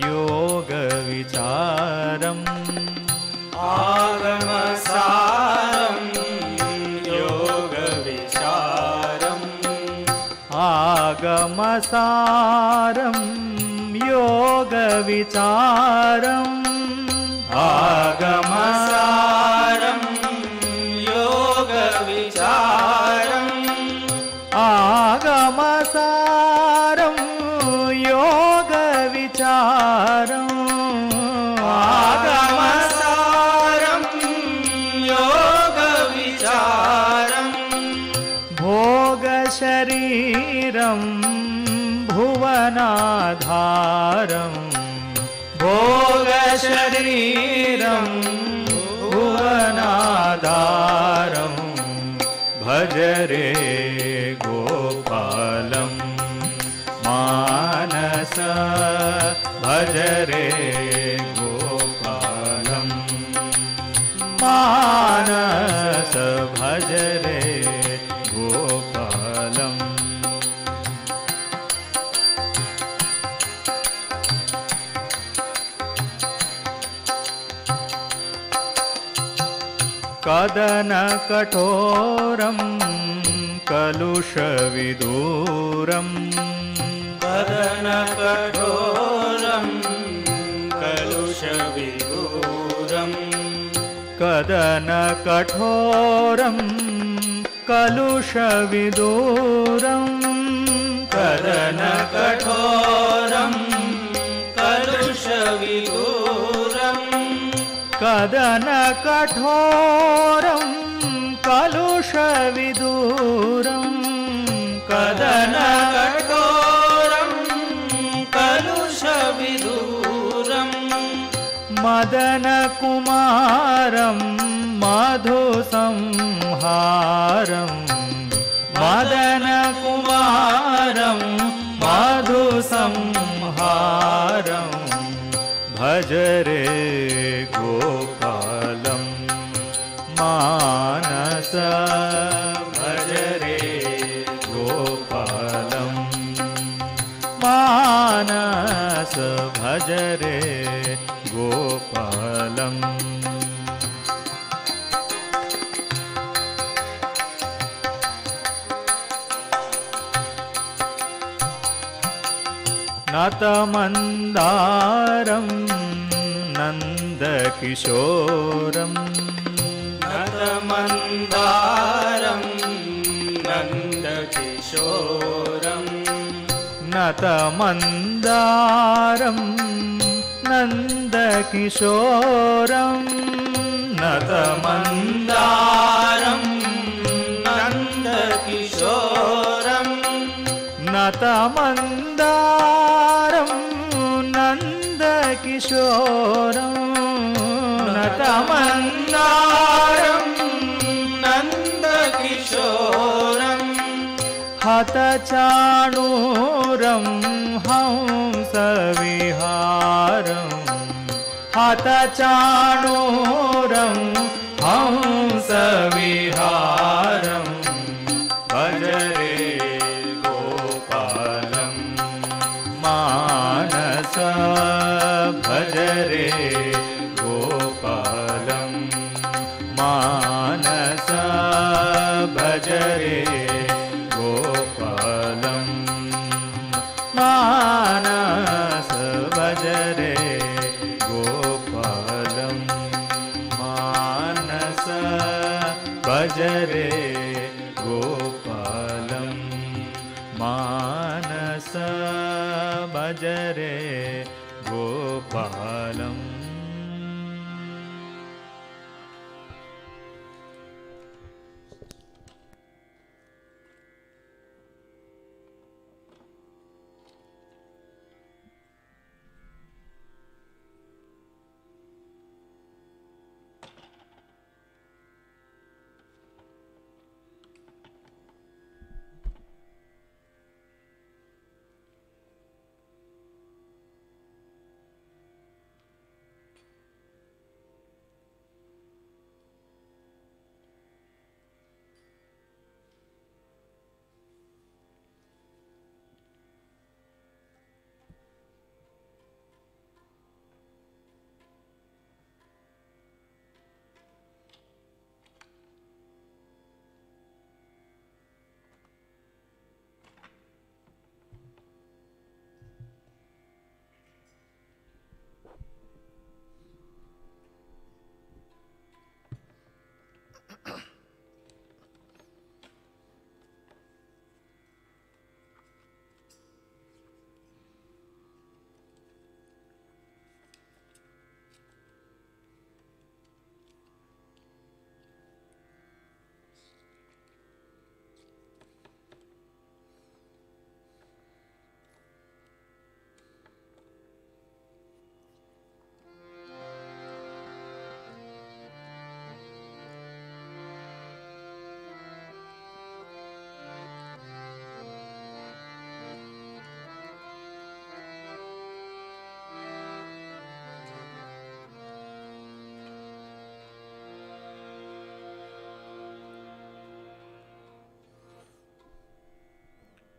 Speaker 4: योगविचारम्
Speaker 3: आगमसारं योगविचारम्
Speaker 4: आगमसारं योगविचारम्
Speaker 3: आगमसारं योगविचारम्
Speaker 4: आगमसारं योगविचारम्
Speaker 3: आगमसारं योगविचारम्
Speaker 4: भोगशरीरं भुवनाधारम् भोगशरीरं भुवनाधारं भज रे गोपालं मानस भज रे गोपालं मानस भज रे गोपालम् कदनकठोरं कलुषविदूरं
Speaker 3: कदनकठोरं कलुषविदूरं
Speaker 4: कदनकठोरं कलुषविदूरं
Speaker 3: कदनकठोरं कलुषविदूरं
Speaker 4: कदनकठोरं कलुषविदूरं
Speaker 3: कदनकठोरं कलुषविदूरं
Speaker 4: मदनकुमारं मधुसंहारं मदनकुमारं मधुसंहारं भज रे गोपालं मानस भज रे गोपालं मानस भज रे गोपालम् नतमन्दारं नन्दकिशोरं
Speaker 3: नतमन्दारं नन्दकिशोरं
Speaker 4: नतमन्दारं नन्दकिशोरं
Speaker 3: नतमन्दारं नन्दकिशोरं
Speaker 4: नतमन्दारं नन्दकिशोरं
Speaker 3: नतमन्दारं नन्दकिशोरं
Speaker 4: हतचाणूरं हंसविहारं हतचाणूरं हंसविहारं भज रे गोपालं मानस भज रे गोपालं मानस भज रे गोपालं मानस भज रे गोपालं मानस भज रे गोपालं मानस भज रे गोपालं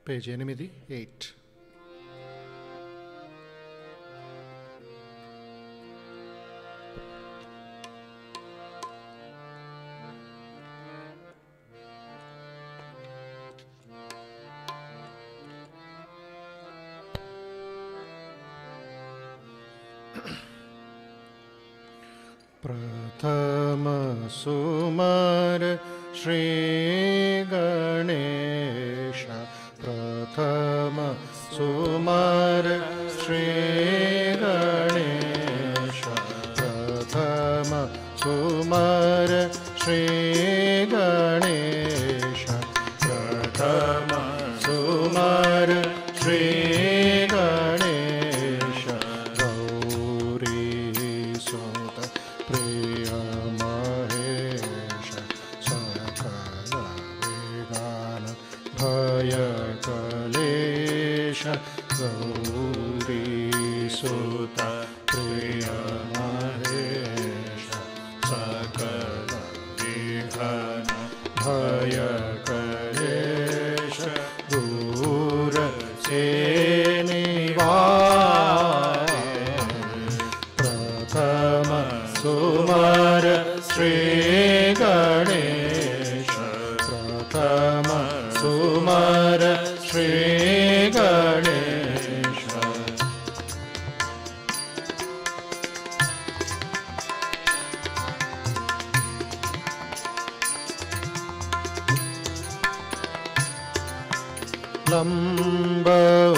Speaker 6: పేజ్ 8. प्रथम सुमर श्री गणेश, प्रथम सुमर श्री गणेश, प्रथम सुमर श्री गणेश, प्रथम सुमर श्री गणेश, गौरी सुत प्रिय महेश, सकल वेदान भय कलेश, गौरी सुत प्रिय महेश, सकल विघ्न भय कलेश, दूर से निवारे, प्रथम सुमर श्री गणेश, प्रथम सुमर श्री गणेश। लंब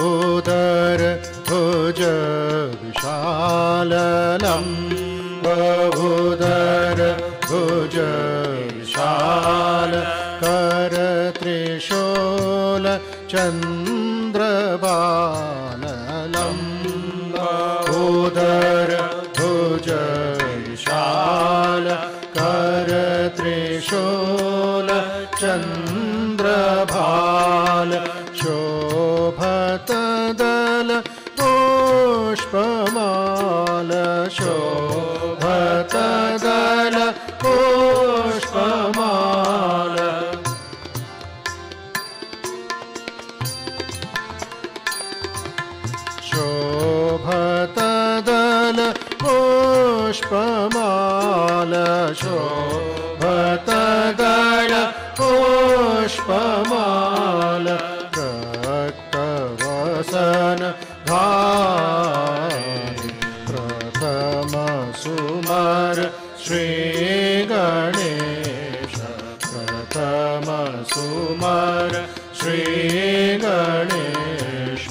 Speaker 6: उदर भुज विशाल, लंब उदर भुज विशाल, कर त्रिशूल चंद्रबाण, लंब उदर भुज विशाल, कर त्रिशूल चंद्रभाल, शोभत दल पुष्पमाल, शोभत दल पुष्पमाल, शोभत दल पुष्पमाल, शोभत दल पुष्पमाल, रक्तवसन धाय, प्रथम सुमर श्री गणेश, प्रथम सुमर श्री गणेश।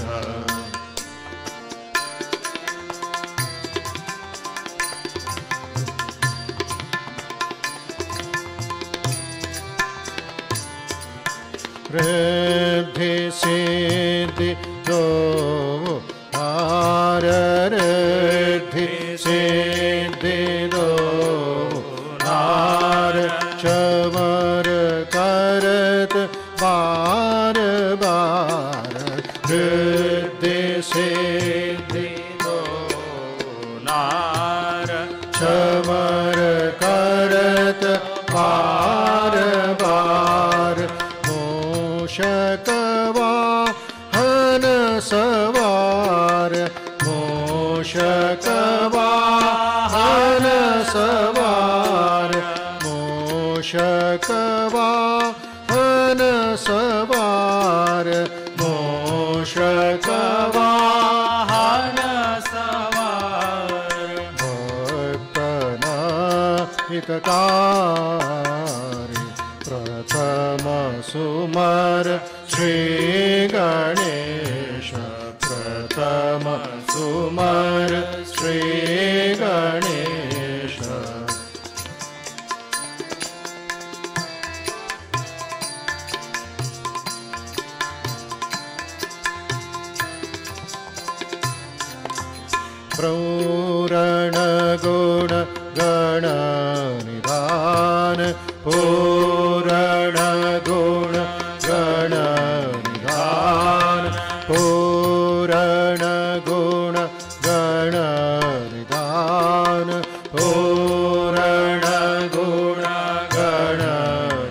Speaker 6: रिद्धि सिद्धि दो हार, रिद्धि सिद्धि दो हार, चमर करत बार बार, रिद्धि सिद्धि दो नार, चमर करत बार बार, मूषकवाहन सवार, मूषकवाहन सवार, मूषकवाहन सवार, मूषकवाहन सवार, भक्तना हितकारी, प्रथम सुमर श्री गणेश, प्रथम सुमर श्री गणेश। प्रौरण गुण गण निधान, पूरण गुण गण निधान, पूरण गुण गण निधान, पूरण गुण गण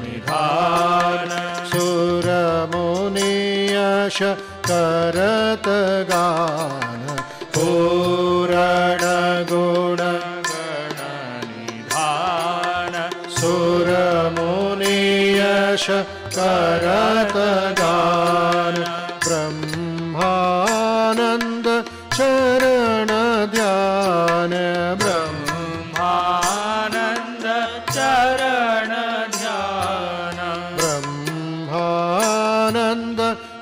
Speaker 6: निधान, सुर मुनि यश करत गान पूरण गुण
Speaker 4: गणनिधान
Speaker 6: सुर मुनि यश करत गान ब्रह्मानंद चरण ध्यान
Speaker 4: ब्रह्मानंद चरण ध्यान
Speaker 6: ब्रह्मानंद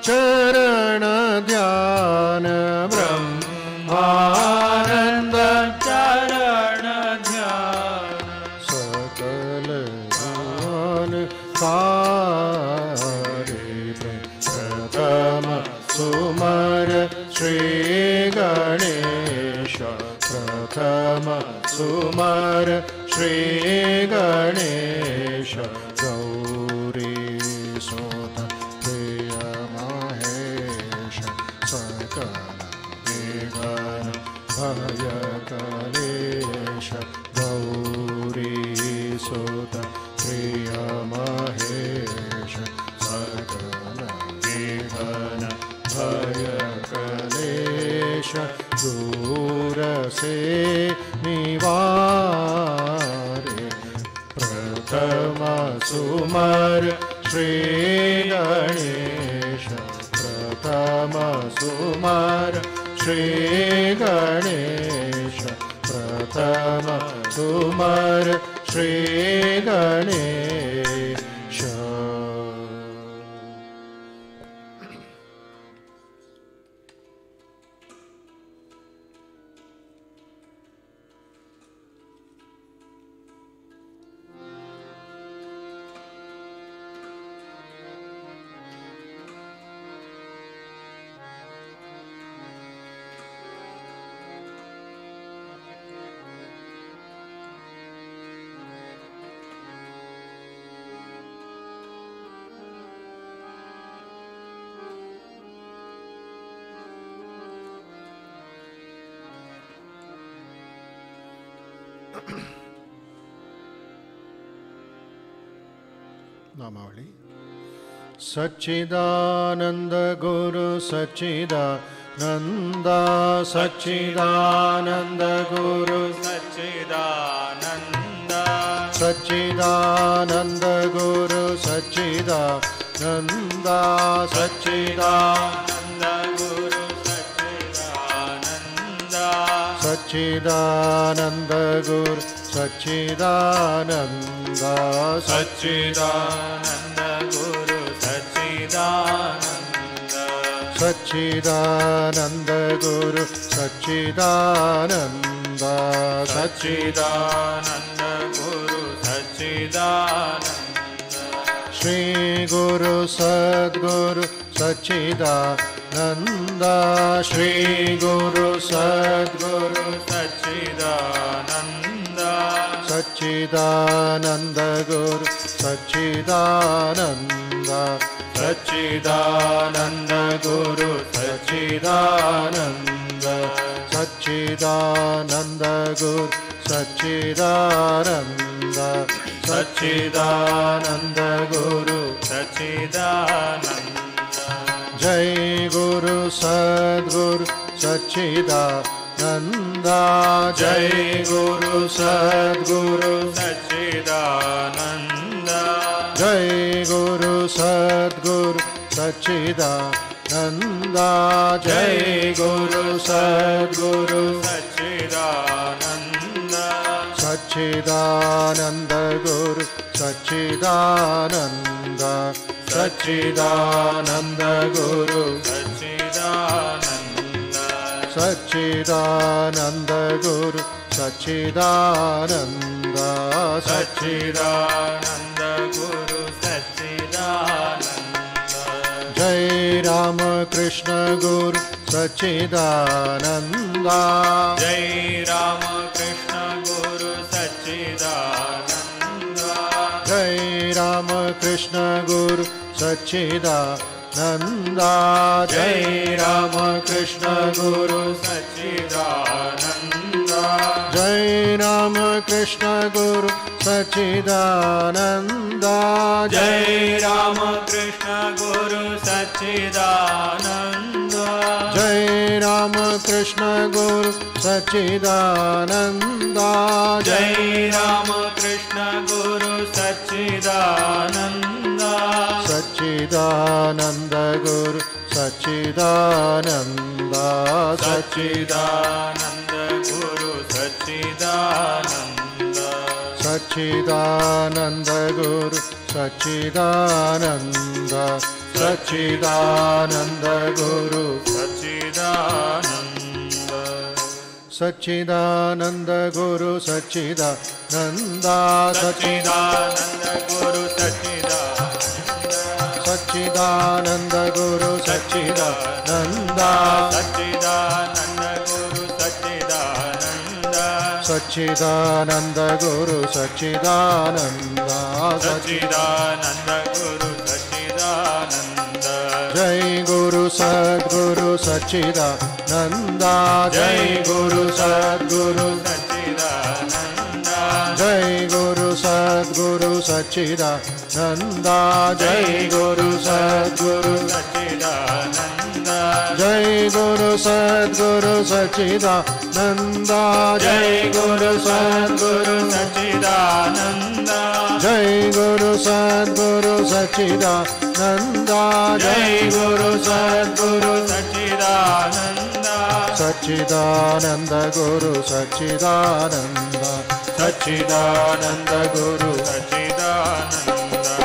Speaker 6: चरण ध्यान ब्रह्मानंद
Speaker 4: चरण ध्यान
Speaker 6: सकल ज्ञान सारे प्रथम सुमर श्री गणेश प्रथम सुमर श्री गणेश गौरी सोत प्रिय महेश सकल विघ्न भय कलेश गौरी सुत प्रिय महेश सकल विघ्न भय कलेश दूर से निवारे प्रथम सुमर श्री गणेश प्रथम सुमर श्री गणेश प्रथम सुमर श्री गणेश नामावली सच्चिदानंद गुरु सच्चिदानंद सच्चिदानंद गुरु
Speaker 4: सच्चिदानंद
Speaker 6: सच्चिदानंद गुरु सच्चिदानंद सच्चिदानंद
Speaker 4: गुरु सच्चिदानंद
Speaker 6: सच्चिदानंद गुरु सच्चिदानंद
Speaker 4: सच्चिदानंद गुरु सच्चिदानंद
Speaker 6: सच्चिदानंद गुरु सच्चिदानंद
Speaker 4: सच्चिदानंद गुरु सच्चिदानंद
Speaker 6: श्री गुरु सद्गुरु सच्चिदानंद श्री गुरु सद्गुरु
Speaker 4: सच्चिदानंद
Speaker 6: सच्चिदानंद गुरु सच्चिदानंद
Speaker 4: सच्चिदानंद गुरु सच्चिदानंद
Speaker 6: सच्चिदानंद गुरु सच्चिदानंद
Speaker 4: सच्चिदानंद गुरु सच्चिदानंद
Speaker 6: जय गुरु सद्गुरु सच्चिदानंद
Speaker 4: जय गुरु सद्गुरु सच्चिदानंद
Speaker 6: जय गुरु सद्गुरु सच्चिदानंद
Speaker 4: जय गुरु सद्गुरु सच्चिदानंद
Speaker 6: सच्चिदानंद गुरु सच्चिदानंद
Speaker 4: सच्चिदानंद गुरु सच्चिदानंद
Speaker 6: सच्चिदानंद गुरु सच्चिदानंद
Speaker 4: सच्चिदानंद गुरु सच्चिदानंद
Speaker 6: जय रामकृष्ण गुरु सच्चिदानंद
Speaker 4: जय रामकृष्ण गुरु सच्चिदानंद
Speaker 6: जय रामकृष्ण गुरु सच्चिदानंद
Speaker 4: जय रामकृष्ण गुरु सच्चिदानंद
Speaker 6: जय रामकृष्ण गुरु Sachidananda.
Speaker 3: Jai Ramakrishna Guru Sachidananda.
Speaker 6: Jai Ramakrishna Guru Sachidananda.
Speaker 3: Jai Ramakrishna Guru Sachidananda.
Speaker 6: Sachidananda Guru Sachidananda.
Speaker 3: Sachidananda Guru Sachidananda.
Speaker 6: Sachidananda Guru Sachidananda. Sachidananda Guru
Speaker 3: Sachidananda.
Speaker 6: Sachidananda Guru Sachidananda.
Speaker 3: Sachidananda Guru Sachidananda.
Speaker 6: Sachidananda Guru Sachidananda.
Speaker 3: Sachidananda Guru Sachidananda.
Speaker 6: Sachidananda Guru Sachidananda.
Speaker 3: Sachidananda Guru Sachidananda.
Speaker 6: Jai Guru Sadguru Sachidananda. Jai Guru Sadguru
Speaker 3: Sachidananda.
Speaker 6: Jai Guru Sadguru Sachidananda. Jai Guru Sadguru
Speaker 3: Sachidananda.
Speaker 6: Jai Guru Sadguru Sachidananda. Jai Guru Sadguru
Speaker 3: Sachidananda.
Speaker 6: Jai Guru Sadguru Sachidananda. Jai Guru Sadguru
Speaker 3: Sachidananda.
Speaker 6: Sachidananda Guru Sachidananda. Sachidananda Guru
Speaker 3: Sachidananda.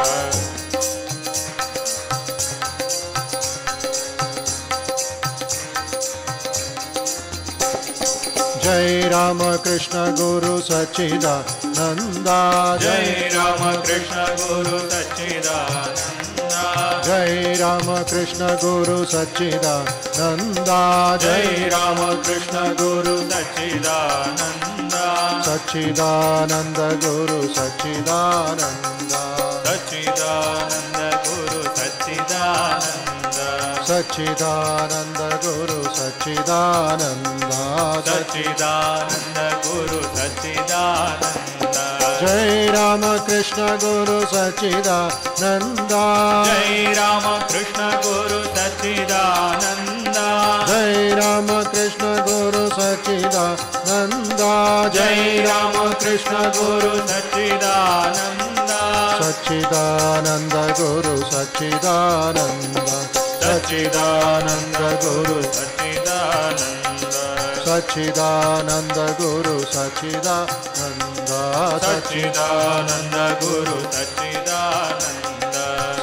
Speaker 6: Jai Ramakrishna Guru Sachidananda.
Speaker 3: Jai Ramakrishna Guru Sachidananda.
Speaker 6: Jai Ramakrishna Guru Sachidananda.
Speaker 3: Jai Ramakrishna Guru Sachidananda.
Speaker 6: Sachidananda Guru Sachidananda.
Speaker 3: Sachidananda Guru Sachidananda.
Speaker 6: Sachidananda Guru Sachidananda.
Speaker 3: Sachidananda Guru Sachidananda.
Speaker 6: Jai Ramakrishna Guru Sachidananda.
Speaker 3: Jai Ramakrishna Guru Sachidananda.
Speaker 6: Jai Ramakrishna Guru Sachidananda.
Speaker 3: Jai Ramakrishna Guru Sachidananda.
Speaker 6: Sachidananda Guru Sachidananda. Sachidananda Guru
Speaker 3: Sachidananda.
Speaker 6: Sachidananda Guru Sachidananda.
Speaker 3: Sachidananda Guru Sachidananda.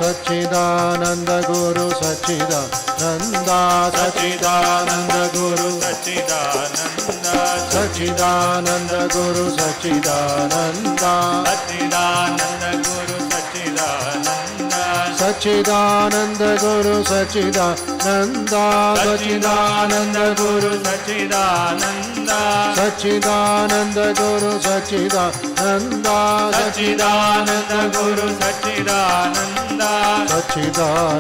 Speaker 6: Sachidananda Guru Sachidananda.
Speaker 3: Sachidananda Guru Sachidananda.
Speaker 6: Sachidananda Guru Sachidananda.
Speaker 3: Sachidananda Guru Sachidananda.
Speaker 6: Sachidananda Guru Sachidananda.
Speaker 3: Sachidananda Guru Sachidananda.
Speaker 6: Sachidananda Guru Sachidananda.
Speaker 3: Sachidananda Guru Sachidananda.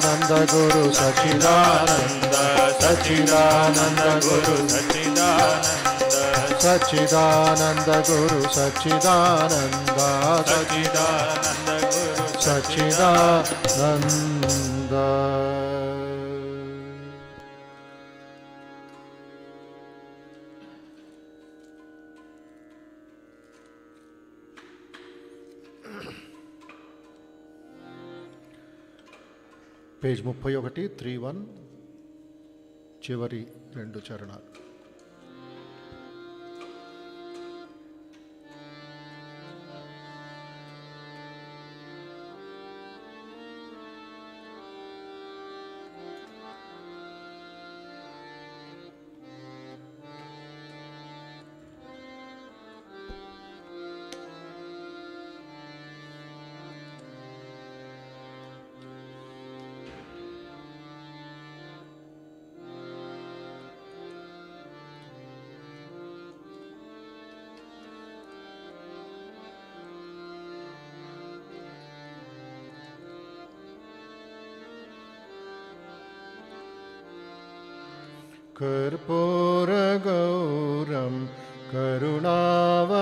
Speaker 6: Sachidananda Guru Sachidananda.
Speaker 3: Sachidananda Guru Sachidananda.
Speaker 6: Sachidananda Guru Sachidananda.
Speaker 3: Sachidananda Guru
Speaker 6: Sachidananda. Page 31 31 చివరి రెండు చరణాలు. कर्पूरगौरं करुणावतारम्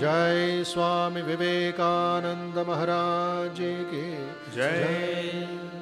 Speaker 6: जय स्वामी विवेकानंद महाराज की
Speaker 4: जय।